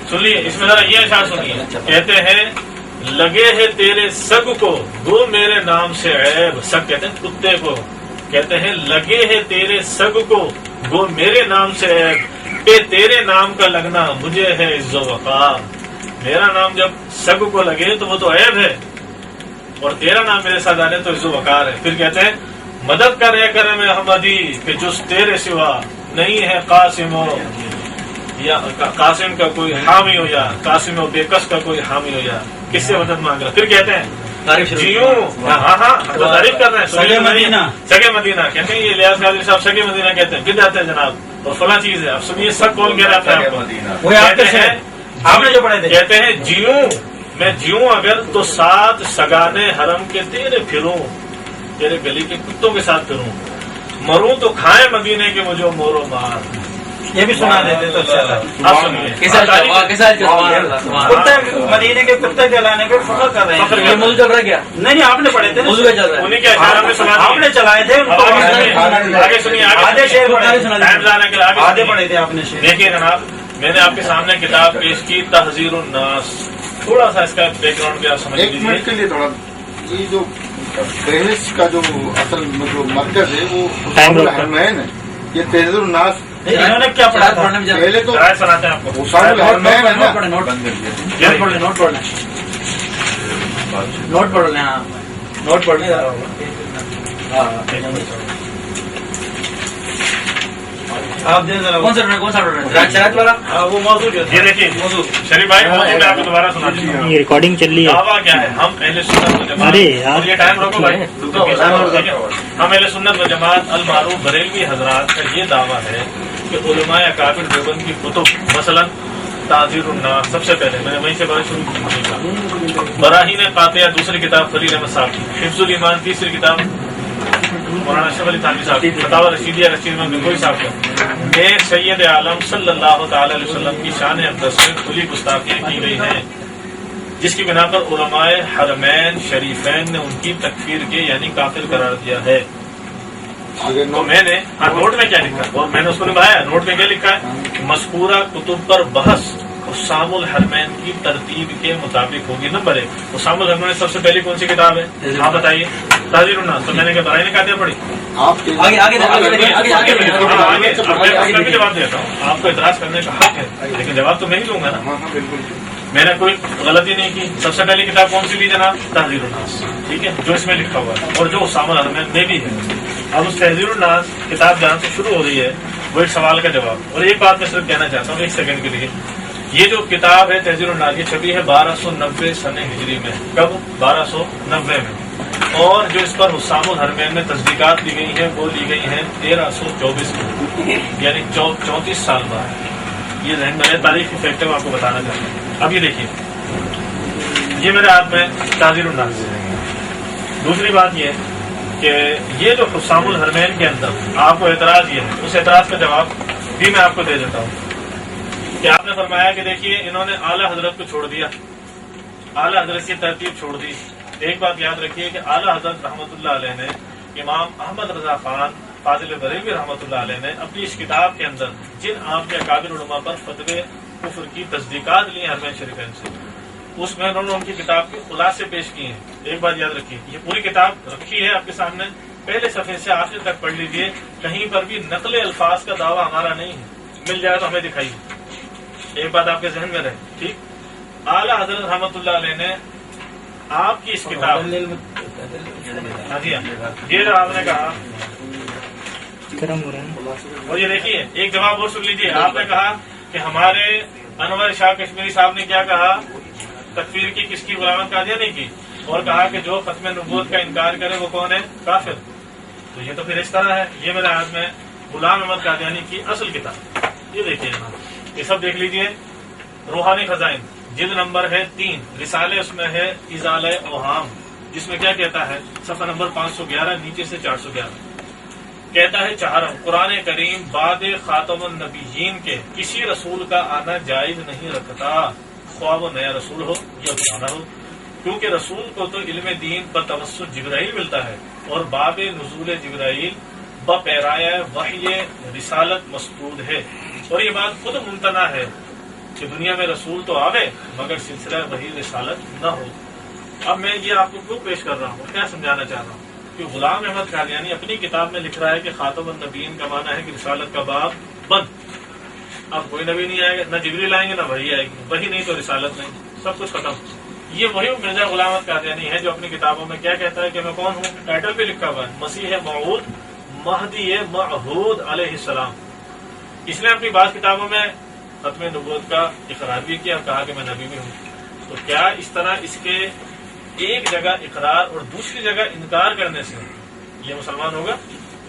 [SPEAKER 2] سنیے اس میں ذرا یہ اشعار سنیے. کہتے ہیں لگے ہے تیرے سگ کو گو میرے نام سے عیب. سگ کہتے ہیں کتے کو. کہتے ہیں لگے ہے تیرے سگ کو گو میرے نام سے عیب، کہ تیرے نام کا لگنا مجھے ہے عز و وقار. میرا نام جب سگ کو لگے تو وہ تو عیب ہے، اور تیرا نام میرے ساتھ آنے تو عز و وقار ہے. پھر کہتے ہیں مدد کرے کرم احمدی کہ جس تیرے سوا نہیں ہے قاسم یا قاسم کا کوئی حامی ہو یا قاسم و بےکس کا کوئی حامی ہو یا کس سے مدد مانگ رہا. پھر کہتے ہیں جیوں ہاں تعریف کر رہے ہیں
[SPEAKER 4] سگے مدینہ.
[SPEAKER 2] سگے مدینہ کہتے ہیں، یہ لیاز قادری صاحب سگے مدینہ کہتے ہیں. گر جاتے ہیں جناب اور فلاں چیز ہے. اب سنیے سب کون کہہ رہا ہے
[SPEAKER 4] وہ آپ کے شہر آپ نے جو پڑھے تھے.
[SPEAKER 2] کہتے ہیں جیوں میں جیوں اگر تو ساتھ سگانے حرم کے تیرے پھروں، تیرے گلی کے کتوں کے ساتھ پھروں. مروں تو کھائے مدینے کے مجھے مور و مار.
[SPEAKER 4] یہ بھی سنا دیتے تو اچھا تھا.
[SPEAKER 2] آپ سنیے
[SPEAKER 4] کتے مدینے کے کتے کہلانے پہ فخر کر رہے ہیں.
[SPEAKER 5] یہ موضوع چل رہا ہے کیا؟
[SPEAKER 4] نہیں آپ نے پڑھے تھے نا.
[SPEAKER 2] انہیں کے اشعار میں سنا
[SPEAKER 4] آپ نے چلائے تھے ان کو.
[SPEAKER 2] آگے سنیے
[SPEAKER 4] آدھے شعر پڑھے تھے.
[SPEAKER 2] ٹائم لانے کے لیے
[SPEAKER 4] آدھے پڑھے تھے آپ نے شعر.
[SPEAKER 2] دیکھیے جناب میں نے آپ کے سامنے کتاب پیش کی تحذیر الناس. تھوڑا سا اس کا بیک گراؤنڈ بھی آپ سمجھ
[SPEAKER 3] ایک منٹ کے
[SPEAKER 2] لیجیے.
[SPEAKER 3] لیے تھوڑا، یہ جو بحث کا جو اصل جو مرکز ہے وہ حسام الحرمین ہے. یہ تحذیر الناس
[SPEAKER 4] انہوں نے کیا پڑھا تھا؟
[SPEAKER 3] پہلے تو
[SPEAKER 2] رائے سناتے ہیں آپ کو.
[SPEAKER 3] حسام الحرمین ہے نا.
[SPEAKER 4] نوٹ پڑھ لیں. نوٹ پڑھ لیں. ہاں نوٹ پڑھ لیں. آپ دیں ذرا. کون سا شرائط والا؟
[SPEAKER 2] وہ موضوع جو یہ دیکھیے موضوع شریف بھائی موضوع میں آپ کو دوبارہ سناتی ہوں.
[SPEAKER 6] یہ ریکارڈنگ چل رہی ہے.
[SPEAKER 2] دعویٰ کیا ہے؟ ہم اہل سنت و جماعت.
[SPEAKER 6] ارے یار.
[SPEAKER 2] اور یہ ٹائم روکو بھائی. ہم اہل سنت و جماعت المعروف بریلوی حضرات کا یہ دعویٰ ہے کہ علماء اکابر دیوبند کی کتب مثلا تحذیر الناس سب سے پہلے میں نے وہیں سے بات شروع کی. براہین قاطعہ دوسری کتاب خلیل احمد صاحب کی. حفظ الایمان تیسری کتاب مولانا اشرف علی تھانوی صاحب کی. فتاوی رشیدیہ رشید میں گنگوئی صاحب کا. ایک سید عالم صلی اللہ تعالی علیہ وسلم کی شان اقدس میں کھلی گستاخیاں کی گئی ہیں، جس کی بنا پر علماء حرمین شریفین نے ان کی تکفیر کے یعنی کافر قرار دیا ہے. تو میں نے نوٹ میں کیا لکھا اور میں نے اس کو نبھایا. نوٹ میں کیا لکھا ہے؟ مذکورہ کتب پر بحث حسام الحرمین کی ترتیب کے مطابق ہوگی. نمبر 1 حسام الحرمین سب سے پہلی کون سی کتاب ہے؟ آپ بتائیے. تحذیر الناس. تو میں نے کہا برائی نے کہتے پڑھی. میں بھی جواب دیتا ہوں. آپ کو اعتراض کرنے کا حق ہے لیکن جواب تو میں ہی دوں گا نا. میں نے کوئی غلطی نہیں کی. سب سے پہلی کتاب کون سی لی جناب؟ تحذیر الناس. ٹھیک ہے، جو اس میں لکھا ہوا ہے اور جو حسام الحرمین میں بھی ہے. اب اس تحذیر الناس کتاب جہاں سے شروع ہو رہی ہے وہ ایک سوال کا جواب. اور ایک بات میں صرف کہنا چاہتا ہوں ایک سیکنڈ کے لیے. یہ جو کتاب ہے تحذیر الناس یہ چھپی ہے 1290 سن ہجری میں. کب؟ 1290 میں. اور جو اس پر حسام الحرمین میں تصدیقات لی گئی ہیں وہ لی گئی ہیں 1324 میں، یعنی 34 سال بعد. یہ ذہن میں تاریخی فیکٹ ہے وہ آپ کو بتانا چاہتا ہوں. اب یہ دیکھیے یہ میرے ہاتھ میں تحذیر الناس. دوسری بات یہ کہ یہ جو حسام الحرمین کے اندر آپ کو اعتراض یہ ہے، اس اعتراض کا جواب بھی میں آپ کو دے دیتا ہوں کہ آپ نے فرمایا کہ دیکھیے انہوں نے اعلیٰ حضرت کو چھوڑ دیا، اعلیٰ حضرت کی ترتیب چھوڑ دی. ایک بات یاد رکھیے کہ اعلیٰ حضرت رحمۃ اللہ علیہ نے امام احمد رضا خان فاضل بریلوی رحمۃ اللہ علیہ نے اپنی اس کتاب کے اندر جن آپ کے اکابر علماء پر فتوے کفر کی تصدیقات لی ہیں حرمین شریفین سے، اس میں انہوں نے ان کی کتاب کے خلاصے پیش کیے ہیں. ایک بات یاد رکھیے یہ پوری کتاب رکھی ہے آپ کے سامنے، پہلے صفحے سے آخر تک پڑھ لیجیے. کہیں پر بھی نقل الفاظ کا دعویٰ ہمارا نہیں ہے، مل جائے تو ہمیں دکھائیے. ایک بات آپ کے ذہن میں رہے. ٹھیک. اعلیٰ حضرت رحمۃ اللہ علیہ نے آپ کی اس کتاب یہ جو آپ نے کہا اور یہ دیکھیے ایک جواب اور سن لیجیے. آپ نے کہا کہ ہمارے انور شاہ کشمیری صاحب نے کیا کہا؟ تکفیر کی کس کی غلامت قادیانی کی، اور کہا کہ جو ختم نبوت کا انکار کرے وہ کون ہے؟ کافر. تو یہ تو پھر اس طرح ہے. یہ میرے ہاتھ میں غلام احمد قادیانی کی اصل کتاب یہ دیکھیے جناب، یہ سب دیکھ لیجیے. روحانی خزائن جلد نمبر ہے 3، رسالے اس میں ہے ازالہ اوہام، جس میں کیا کہتا ہے؟ صفحہ نمبر 511 نیچے سے 411 کہتا ہے چہارم قرآن کریم بعد خاتم النبیین کے کسی رسول کا آنا جائز نہیں رکھتا، خواہ وہ نیا رسول ہو یا پرانا ہو، کیونکہ رسول کو تو علم دین پر توسط جبرائیل ملتا ہے اور باب نزول جبرائیل بپیرایہ وحی رسالت مسدود ہے، اور یہ بات خود ممتنع ہے کہ دنیا میں رسول تو آوے مگر سلسلہ وحی رسالت نہ ہو۔ اب میں یہ آپ کو کیوں پیش کر رہا ہوں، کیا سمجھانا چاہ رہا ہوں کہ غلام احمد قادیانی اپنی کتاب میں لکھ رہا ہے کہ خاتم النبیین کا معنی ہے کہ رسالت کا باب بند، اب کوئی نبی نہیں آئے گا، نہ جبریل آئیں گے نہ وحی آئے گی، وحی نہیں تو رسالت نہیں، سب کچھ ختم۔ یہ وہی مرزا غلام احمد قادیانی ہے جو اپنی کتابوں میں کیا کہتا ہے کہ میں کون ہوں، ٹائٹل پہ لکھا ہوا ہے مسیح موعود مہدی معہود علیہ السلام۔ اس نے اپنی بعض کتابوں میں ختم نبوت کا اقرار بھی کیا، کہا کہ میں نبی بھی ہوں۔ تو کیا اس طرح اس کے ایک جگہ اقرار اور دوسری جگہ انکار کرنے سے یہ مسلمان ہوگا؟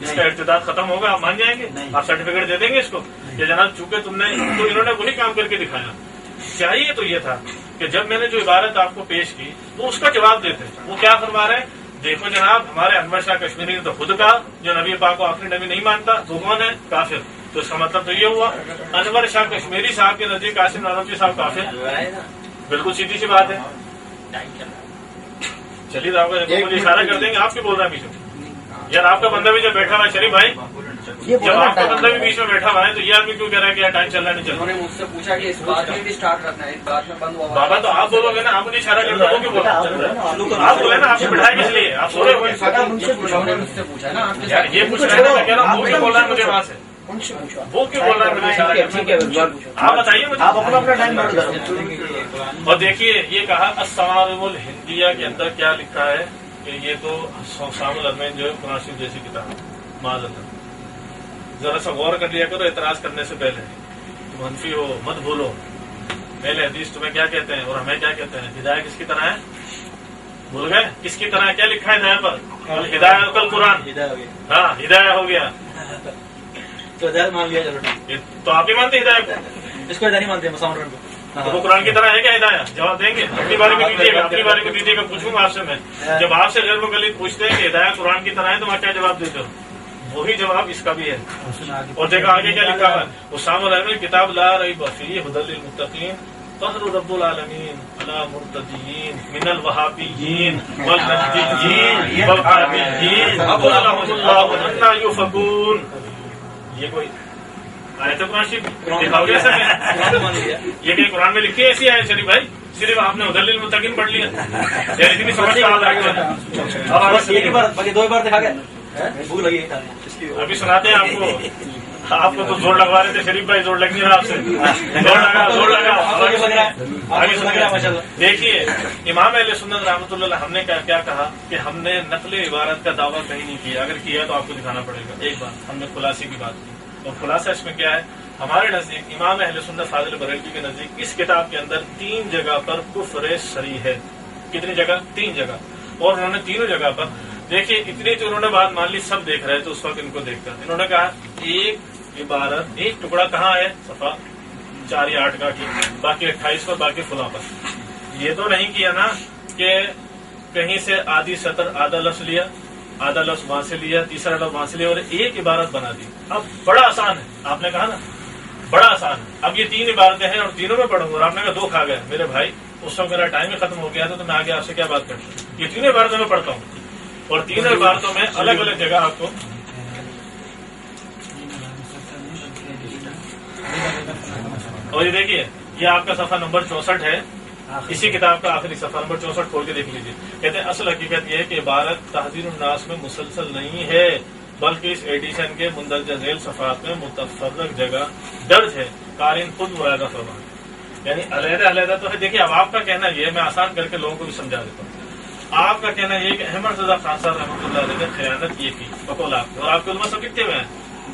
[SPEAKER 2] اس کا ارتداد ختم ہوگا؟ آپ مان جائیں گے؟ آپ سرٹیفکیٹ دے دیں گے اس کو کہ جناب چونکہ تم نے، تو انہوں نے وہی کام کر کے دکھایا۔ چاہیے تو یہ تھا کہ جب میں نے جو عبارت آپ کو پیش کی وہ اس کا جواب دیتے۔ وہ کیا فرما رہے ہیں؟ دیکھو جناب، ہمارے انور شاہ کشمیری نے تو خود کہا جو نبی پاک کو آخری نبی نہیں مانتا وہ کون ہے؟ کافر۔ تو اس کا مطلب تو یہ ہوا انور شاہ کشمیری صاحب کے نزدیک قاسم نانوتوی صاحب کافر، بالکل سیدھی سی بات ہے۔ چلیے رہا ہوگا مجھے اشارہ کر دیں گے، آپ کی بول رہے ہیں بیچ یار، آپ کا بندہ بھی جب بیٹھا ہوا ہے شریف بھائی، جب آپ کا بندہ بھی بیچ میں بیٹھا ہوا ہے تو یہ آدمی کیوں کہہ رہا ہے کہ ٹائم چل رہا نہیں چل رہا؟
[SPEAKER 6] انہوں نے مجھ سے پوچھا کہ اس بات میں بھی اسٹارٹ رکھنا ہے، اس بات میں بند ہوا
[SPEAKER 2] بابا تو آپ بولو گے نا، آپ مجھے اشارہ کرتے ہو کہ بولو، آپ بولے نا، آپ کو بٹھائے کس لیے؟ آپ سو رہے ہوئے؟
[SPEAKER 6] انہوں نے مجھ سے پوچھا نا، آپ
[SPEAKER 2] یار یہ پوچھ رہے ہیں، میں کہہ رہا ہوں وہ کیوں بول رہا ہے مجھے وہاں سے، وہ کیوں بول رہا ہے مجھے اشارہ کرتے؟ آپ بتائیے مجھے،
[SPEAKER 5] آپ اپنا ٹائم نوٹ کرو۔
[SPEAKER 2] اور دیکھیے یہ کہا الصوارم الہندیہ کے اندر کیا لکھا ہے کہ یہ تو سام العلمین جو ہے قرآن شریف جیسی کتاب ہے، معاذ اللہ۔ ذرا سا غور کر لیا کرو اعتراض کرنے سے پہلے، تم حنفی ہو مت بھولو، اہل حدیث تمہیں کیا کہتے ہیں اور ہمیں کیا کہتے ہیں؟ ہدایہ کس کی طرح ہے؟ بھول گئے کس کی طرح؟ کیا لکھا ہے ہدایہ پر؟ ہدایہ کل قرآن، ہاں ہدایہ ہو گیا
[SPEAKER 1] تو ہدایت مان لیا، چلو
[SPEAKER 2] تو آپ ہی مانتے ہدایہ کو؟
[SPEAKER 1] اس کو ہدایت نہیں مانتے مسامرن کو۔
[SPEAKER 2] تو وہ قرآن کی طرح ہے کیا ہدایہ؟ جواب دیں گے؟ اپنی بارے میں دیجیے گا، اپنی بارے میں دیجیے گا، پوچھوں گا آپ سے میں، جب آپ سے غیر مقلد پوچھتے ہیں کہ ہدایہ قرآن کی طرح ہے تو آپ کیا جواب دیتے ہو؟ وہی جواب اس کا بھی ہے۔ اور دیکھا آگے کیا لکھا ہوا ہے، اسامہ العلمین کتاب لا ریب فیہ ہدی للمتقین قہر رب العالمین علی مرتدین من الوہابیین والنجدیین والقادریین اضلهم اللہ عنا یؤفکون۔ یہ کوئی آیت قرآن شریف دکھاؤ گے ایسا ہے؟ یہ کہ قرآن میں لکھی ہے ایسی آیت شریف بھائی؟ صرف آپ نے ہدی للمتقین پڑھ لیا، یار اتنی سمجھ کا حال آگے بتا۔ اب
[SPEAKER 1] بس ایک ہی بار، باقی دو بار دکھا گیا، بھوک لگی
[SPEAKER 2] ابھی سناتے ہیں آپ کو، آپ کو تو زور لگوا رہے تھے شریف بھائی، زور لگ نہیں رہا آپ سے، زور لگا آگے سنیے۔ دیکھیے امام اہل سنت رحمۃ اللہ ہم نے کیا کہا کہ ہم نے نقل عبارت کا دعویٰ کہیں نہیں کیا، اگر کیا تو آپ کو دکھانا پڑے گا۔ ایک بات ہم نے خلاصے کی بات کی، اور خلاصہ اس میں کیا ہے، ہمارے نزدیک امام اہل سنت فاضل بریلوی کے نزدیک اس کتاب کے اندر 3 جگہ پر کفر صریح ہے۔ کتنی جگہ؟ 3 جگہ، اور انہوں نے تینوں جگہ پر دیکھیے اتنی تو انہوں نے بات مان لی، سب دیکھ رہے تھے اس وقت ان کو دیکھ کر، انہوں نے کہا ایک عبارت ایک ٹکڑا کہاں ہے؟ صفحہ 4 یا 8 کا کی، باقی 28 پر، باقی فلاں پر۔ یہ تو نہیں کیا نا کہ کہیں سے آدھی سطر آدھا لفظ لیا، آدھا لفظ وہاں سے لیا، تیسرا لفظ وہاں سے لیا اور ایک عبارت بنا دی۔ اب بڑا آسان ہے، آپ نے کہا نا بڑا آسان ہے۔ اب یہ 3 عبارتیں ہیں اور تینوں میں پڑھوں گا، اور آپ نے کہا 2 کھا گئے میرے بھائی، اس وقت میرا ٹائم ہی ختم ہو گیا تھا تو میں آگے آپ سے کیا بات کرتا ہوں؟ یہ 3 عبارتیں میں پڑھتا ہوں اور 3 عبارتوں میں الگ الگ جگہ آپ کو اور یہ دیکھیے یہ آپ کا صفحہ نمبر 64 ہے، اسی کتاب کا آخری صفحہ نمبر 64 کھول کے دیکھ لیجیے۔ کہتے ہیں اصل حقیقت یہ ہے کہ عبارت تحذیر الناس میں مسلسل نہیں ہے بلکہ اس ایڈیشن کے مندرجہ ذیل صفحات میں متفرق جگہ درج ہے، قارئین خود مراجعہ فرمائیں، یعنی علیحدہ علیحدہ تو ہے۔ دیکھیے اب آپ کا کہنا یہ ہے، میں آسان کر کے لوگوں کو بھی سمجھا دیتا ہوں، آپ کا کہنا یہ کہ احمد رضا خان صاحب رحمۃ اللہ علیہ نے خیانت یہ کی بقول آپ کو، اور آپ کے علماء سب لکھتے ہوئے ہیں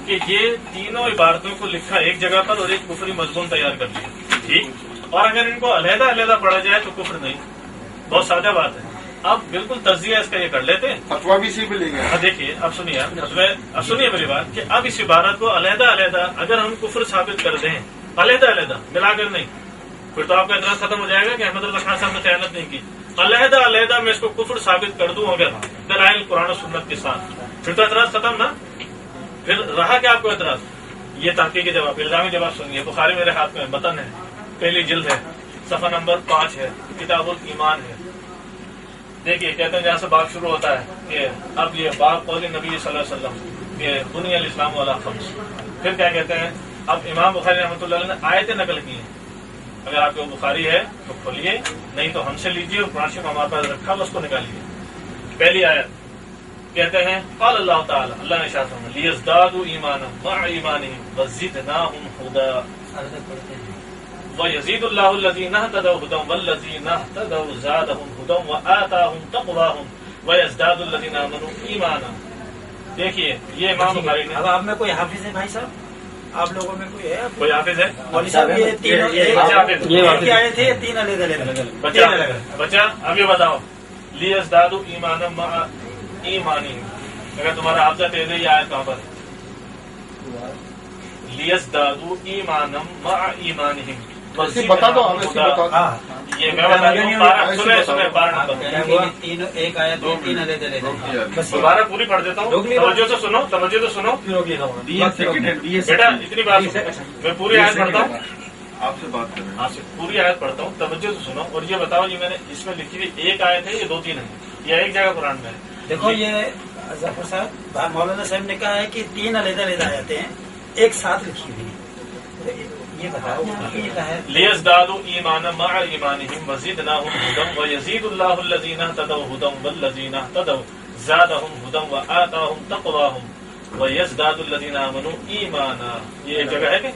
[SPEAKER 2] کہ یہ تینوں عبارتوں کو لکھا ایک جگہ پر اور ایک کفری مضمون تیار کر لیا، ٹھیک، اور اگر ان کو علیحدہ علیحدہ پڑھا جائے تو کفر نہیں، بہت سادہ بات ہے۔ اب بالکل تجزیہ اس کا یہ کر لیتے ہیں،
[SPEAKER 3] فتوا بھی اسی پہ لے گئے۔
[SPEAKER 2] دیکھیے اب سنیے، اب سنیے میری بات کہ اب اس عبارت کو علیحدہ علیحدہ اگر ہم کفر ثابت کر دیں، علیحدہ علیحدہ ملا کر نہیں، پھر تو آپ کا اعتراض ختم ہو جائے گا کہ احمد رضا خان صاحب نے خیانت نہیں کی۔ علیحدہ علیحدہ میں اس کو کفر ثابت کر دوں اگر دلائل قرآن و سنت کے ساتھ، پھر تو اعتراض ختم نا، پھر رہا کہ آپ کو اعتراض۔ یہ تحقیقی جواب، الزامی جواب سنیے، بخاری میرے ہاتھ میں متن ہے، پہلی جلد ہے، صفحہ نمبر 5 ہے، کتاب الایمان ہے، دیکھیے کہتے ہیں جہاں سے بات شروع ہوتا ہے کہ اب یہ باب قول نبی صلی اللہ علیہ وسلم کہ بنی الاسلام علی خمس، پھر کیا کہتے ہیں اب امام بخاری رحمۃ اللہ علیہ نے آیتیں نقل کی ہیں. اگر آپ کے وہ بخاری ہے تو کھولیے، نہیں تو ہم سے لیجیے، اور قرآن شریف ہمارے پاس رکھا اس کو نکالیے. پہلی آیت کہتے ہیں قال اللہ تعالی، اللہ نے ارشاد فرمایا لیزدادوا ایمانا مع ایمانہم وزدناہم ہدی وَيَزِيدُ اللَّهُ الَّذِينَ اهْتَدَوْا هُدًى وَالَّذِينَ اهْتَدَوْا زَادَهُمْ هُدًى وَآتَاهُمْ تَقْوَاهُمْ وَيَزْدَادُ الَّذِينَ آمَنُوا ایمانا. دیکھیے یہ امام بخاری نے.
[SPEAKER 4] اب آپ میں کوئی حافظ ہے بھائی صاحب؟ آپ لوگوں میں کوئی ہے؟
[SPEAKER 2] کوئی حافظ ہے؟
[SPEAKER 4] مولوی صاحب یہ تینوں ایک آئے تھے، تین
[SPEAKER 2] بچہ اب یہ بتاؤ لیزدادوا ایمانا مع ایمانہم، اگر تمہارا حافظہ تیز ہے یہ آیت کہاں پر؟ لیزدادوا ایمانا مع ایمانہم،
[SPEAKER 3] بتا دو ہمیں، بتا دو.
[SPEAKER 2] یہ میں بتا دوں سنیں بارہ نمبر
[SPEAKER 4] تینوں ایک آیا دو تین علیحدہ بس
[SPEAKER 2] دوبارہ پوری پڑھ دیتا ہوں. توجہ سے سنو، توجہ سے سنو بیٹا، اتنی بات میں پوری آیت پڑھتا ہوں،
[SPEAKER 3] آپ سے بات کر رہے ہیں.
[SPEAKER 2] آپ سے پوری آیت پڑھتا ہوں، توجہ سے سنو. اور یہ بتاؤ یہ میں نے اس میں لکھی ہوئی ایک آیت ہے یہ دو تین ہے یا ایک جگہ قرآن میں ہے؟
[SPEAKER 4] دیکھو یہ ظفر صاحب مولانا صاحب نے کہا ہے کہ تین علیحدہ آیتیں ہیں ایک ساتھ لکھی ہوئی ہیں. یہ بتاؤ یہ کہا ہے
[SPEAKER 2] لیزدادوا ایمانا مع ایمانہم وزدناہم ہدی ویزید اللہ الذین اہتدوا ہدی والذین اہتدوا زادہم ہدی وآتاہم تقواہم ویزداد الذین آمنوا ایمانا. یہ ایک جگہ ہے کہ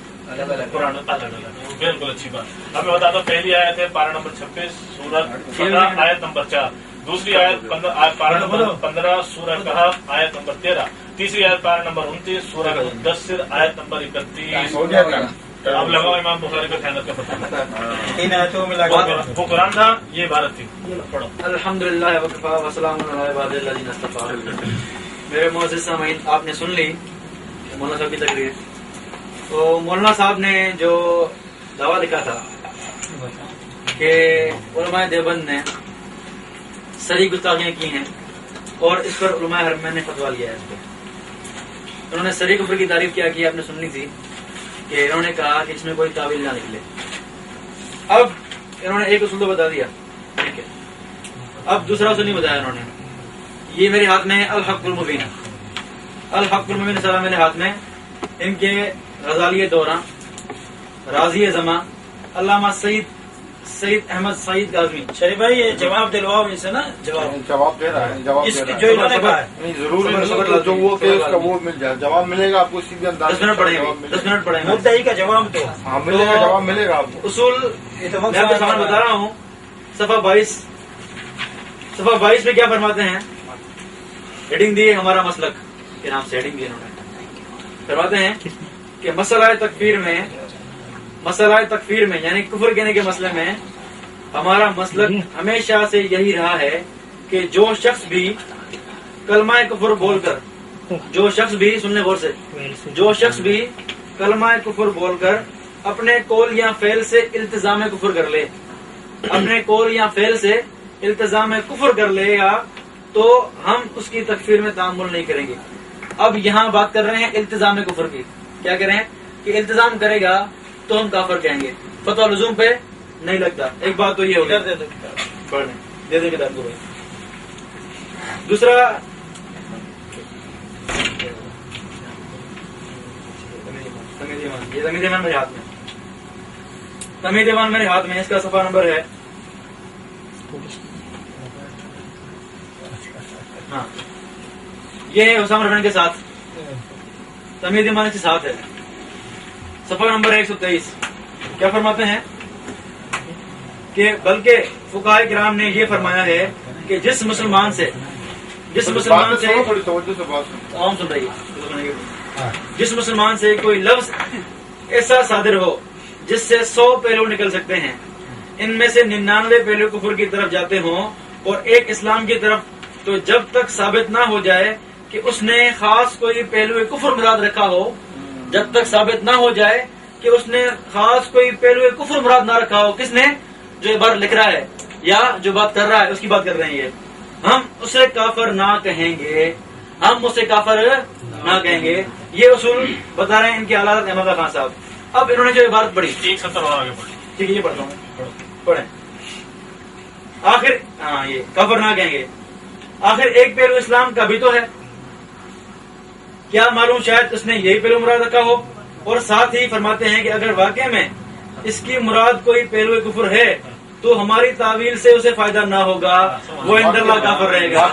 [SPEAKER 2] قرآن الگ الگ. بالکل اچھی بات. اب میں بتاتا ہوں پہلی آیت ہے پارہ نمبر 26 سورہ 15 آیت نمبر 4. دوسری آیت پارہ نمبر 15 سورہ کہف آیت نمبر 13. تیسری آیت پارہ نمبر 29 سورہ مدثر آیت نمبر 31. اب لگاؤ امام بخاری کا خیانت کا پتہ.
[SPEAKER 4] تین آیتوں میں لگا
[SPEAKER 2] وہ قرآن تھا، یہ عبارت تھی. پڑھو.
[SPEAKER 1] الحمدللہ وکفا وسلام علی عباد الذین اصطفیٰ. میرے معزز سامعین، آپ نے سن لی مولانا صاحب کی تقریر. تو مولانا صاحب نے جو دعویٰ لکھا تھا کہ علماء دیوبند نے صریح گستاخیاں کی ہیں اور اس پر علماء حرمین نے فتویٰ لیا ہے. اس پہ انہوں نے صریح کفر کی تعریف کیا کی، آپ نے سننی تھی کہ انہوں نے کہا کہ اس میں کوئی تعویل نہ نکلے. اب انہوں نے ایک اصول تو بتا دیا، ٹھیک ہے. اب دوسرا اصول نہیں بتایا انہوں نے. یہ میرے ہاتھ میں ہے الحق المبین. الحق المبین سارا میرے ہاتھ میں. ان کے غزالی دورہ، راضی زماں، علامہ سعید احمد سعید کاظمی.
[SPEAKER 4] شریف بھائی یہ جواب دلواؤ ان سے نا، جواب
[SPEAKER 3] جواب دے رہا ہے، جواب
[SPEAKER 4] اس
[SPEAKER 3] دے
[SPEAKER 4] کی
[SPEAKER 3] رہا
[SPEAKER 4] جو
[SPEAKER 3] ہے.
[SPEAKER 4] انہوں نے کہا ہے.
[SPEAKER 3] نہیں ضرور جو وہ کہ اس کا وہ مل جائے، جواب ملے گا آپ کو سیدھے انداز
[SPEAKER 1] 10 منٹ پڑھیں گے، 10 منٹ پڑھیں گے.
[SPEAKER 4] مدعی کا جواب دو.
[SPEAKER 3] ہاں ملے گا، جواب ملے گا آپ کو.
[SPEAKER 1] اصول میں آپ کو سامان بتا رہا ہوں. صفحہ 22 میں کیا فرماتے ہیں؟ ہیڈنگ دی ہمارا مسلک کے نام سے ہیڈنگ دی انہوں نے. فرماتے ہیں کہ مسئلہ تکفیر میں یعنی کفر کہنے کے مسئلے میں ہمارا مسلک ہمیشہ سے یہی رہا ہے کہ جو شخص بھی کلمہ کفر بول کر، جو شخص بھی سننے غور سے، جو شخص بھی کلمہ کفر بول کر اپنے قول یا فعل سے التزام کفر کر لے، اپنے قول یا فعل سے التزام کفر کر لے گا تو ہم اس کی تکفیر میں تعامل نہیں کریں گے. اب یہاں بات کر رہے ہیں التزام کفر کی. کیا کر رہے ہیں کہ التزام کرے گا تو ہم کافر کہیں گے. فتویٰ لزوم پہ نہیں لگتا. ایک بات تو یہ ہوگی، دے دے کتاب کو. دوسرا یہ زمین دیوان میرے ہاتھ میں، زمین دیوان میرے ہاتھ میں. اس کا صفحہ نمبر ہے ہاں یہ ہے حسام رحمان کے ساتھ، تمید ایمان کے ساتھ ہے. صفحہ نمبر 123. کیا فرماتے ہیں کہ بلکہ فقہاء کرام نے یہ فرمایا ہے کہ جس مسلمان سے
[SPEAKER 3] تھوڑی توجہ سے بات سنو.
[SPEAKER 1] عوام سن رہی ہے، جس مسلمان سے کوئی لفظ ایسا صادر ہو جس سے 100 پہلو نکل سکتے ہیں، ان میں سے 99 پہلو کفر کی طرف جاتے ہوں اور ایک اسلام کی طرف، تو جب تک ثابت نہ ہو جائے کہ اس نے خاص کوئی پہلو کفر مراد رکھا ہو، جب تک ثابت نہ ہو جائے کہ اس نے خاص کوئی پہلو کفر مراد نہ رکھا ہو، کس نے؟ جو عبارت لکھ رہا ہے یا جو بات کر رہا ہے اس کی بات کر رہے ہیں یہ، ہم اسے کافر نہ کہیں گے، ہم اسے کافر نہ کہیں گے. یہ اصول بتا رہے ہیں ان کے اعلیٰ حضرت احمد خان صاحب. اب انہوں نے جو عبارت پڑھی،
[SPEAKER 2] 170 اور آگے پڑھیں.
[SPEAKER 1] ٹھیک ہے یہ پڑھتا ہوں، پڑھیں. آخر ہاں یہ کفر نہ کہیں گے. آخر ایک پہلو اسلام کا بھی تو ہے. کیا معلوم شاید اس نے یہی پہلو مراد رکھا ہو. اور ساتھ ہی فرماتے ہیں کہ اگر واقع میں اس کی مراد کوئی پہلو کفر ہے تو ہماری تعویل سے اسے فائدہ نہ ہوگا, وہ عند اللہ کافر رہے گا.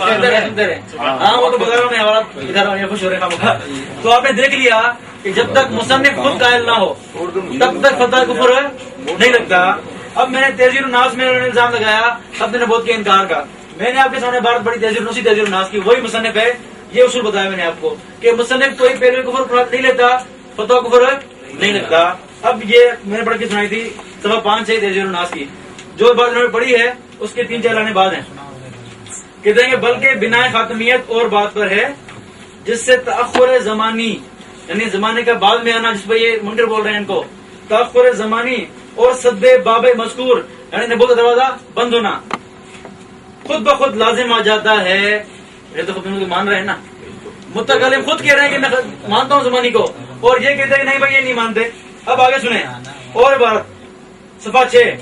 [SPEAKER 1] ہاں وہ تو بتا رہا ہوں میں, حوالہ ادھر خوش ہو رہے ہیں. تو آپ نے دیکھ لیا کہ جب تک مصنف خود قائل نہ ہو تب تک فتح کفر نہیں لگتا. اب میں نے تیزیر الناس میں الزام لگایا سب نبوت کے انکار کا. میں نے آپ کے سامنے بات بڑی تیزیر الناس کی, وہی مصنف ہے. یہ اصول بتایا میں نے آپ کو کہ مصنف کوئی پہلو کفر نہیں لیتا, فتح کفر نہیں لگتا. اب یہ میں نے پڑھ کے سنائی تھی صفحہ 5 ہے تیزیر الناس کی, جو بات انہوں نے پڑھی ہے اس کے 3-4 لانے بعد ہیں. کہتے ہیں کہ بلکہ بنا خاتمیت اور بات پر ہے جس سے تأخر زمانی یعنی زمانے کا بعد میں آنا, جس پہ یہ منکر بول رہے ہیں ان کو, تأخر زمانی اور صد باب مذکور یعنی نبوت کا دروازہ بند ہونا خود بخود لازم آ جاتا ہے. یہ تو خود مان رہے ہیں نا, متکلم خود کہہ رہے ہیں کہ میں مانتا ہوں زمانی کو, اور یہ کہتے ہیں کہ نہیں بھائی یہ نہیں مانتے. اب آگے سنیں اور عبارت صفحہ 6,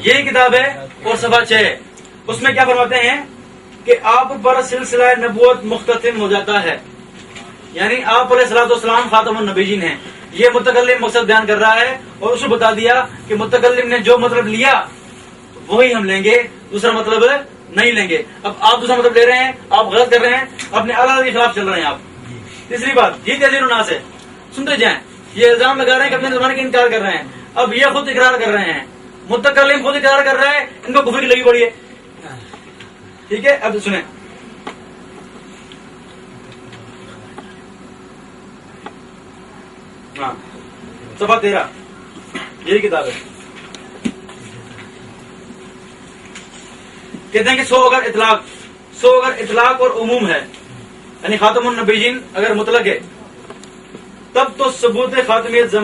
[SPEAKER 1] یہی کتاب ہے اور صفحہ 6, اس میں کیا فرماتے ہیں کہ آپ پر سلسلہ نبوت مختتم ہو جاتا ہے. یعنی آپ علیہ الصلوۃ والسلام خاتم النبیین ہیں. یہ متکلم مقصد بیان کر رہا ہے اور اس کو بتا دیا کہ متکلم نے جو مطلب لیا وہی ہم لیں گے, دوسرا مطلب نہیں لیں گے. اب آپ دوسرا مطلب لے رہے ہیں, آپ غلط کر رہے ہیں, اپنے اعلیٰ کے خلاف چل رہے ہیں آپ. تیسری بات یہ تیزیر الناس ہے, سنتے جائیں. یہ الزام لگا رہے ہیں کہ اپنے زمانے کا انکار کر رہے ہیں. اب یہ خود اقرار کر رہے ہیں, متکلم خود اقرار کر رہے ہیں, ان کو کفر کی لگی پڑی ہے. ٹھیک ہے, اب سنیں. ہاں صفحہ 13 یہی کتاب ہے. کہتے ہیں کہ سو اگر اطلاق اور عموم ہے یعنی خاتم النبیین اگر مطلق ہے تب تو ثبوت خاتمیت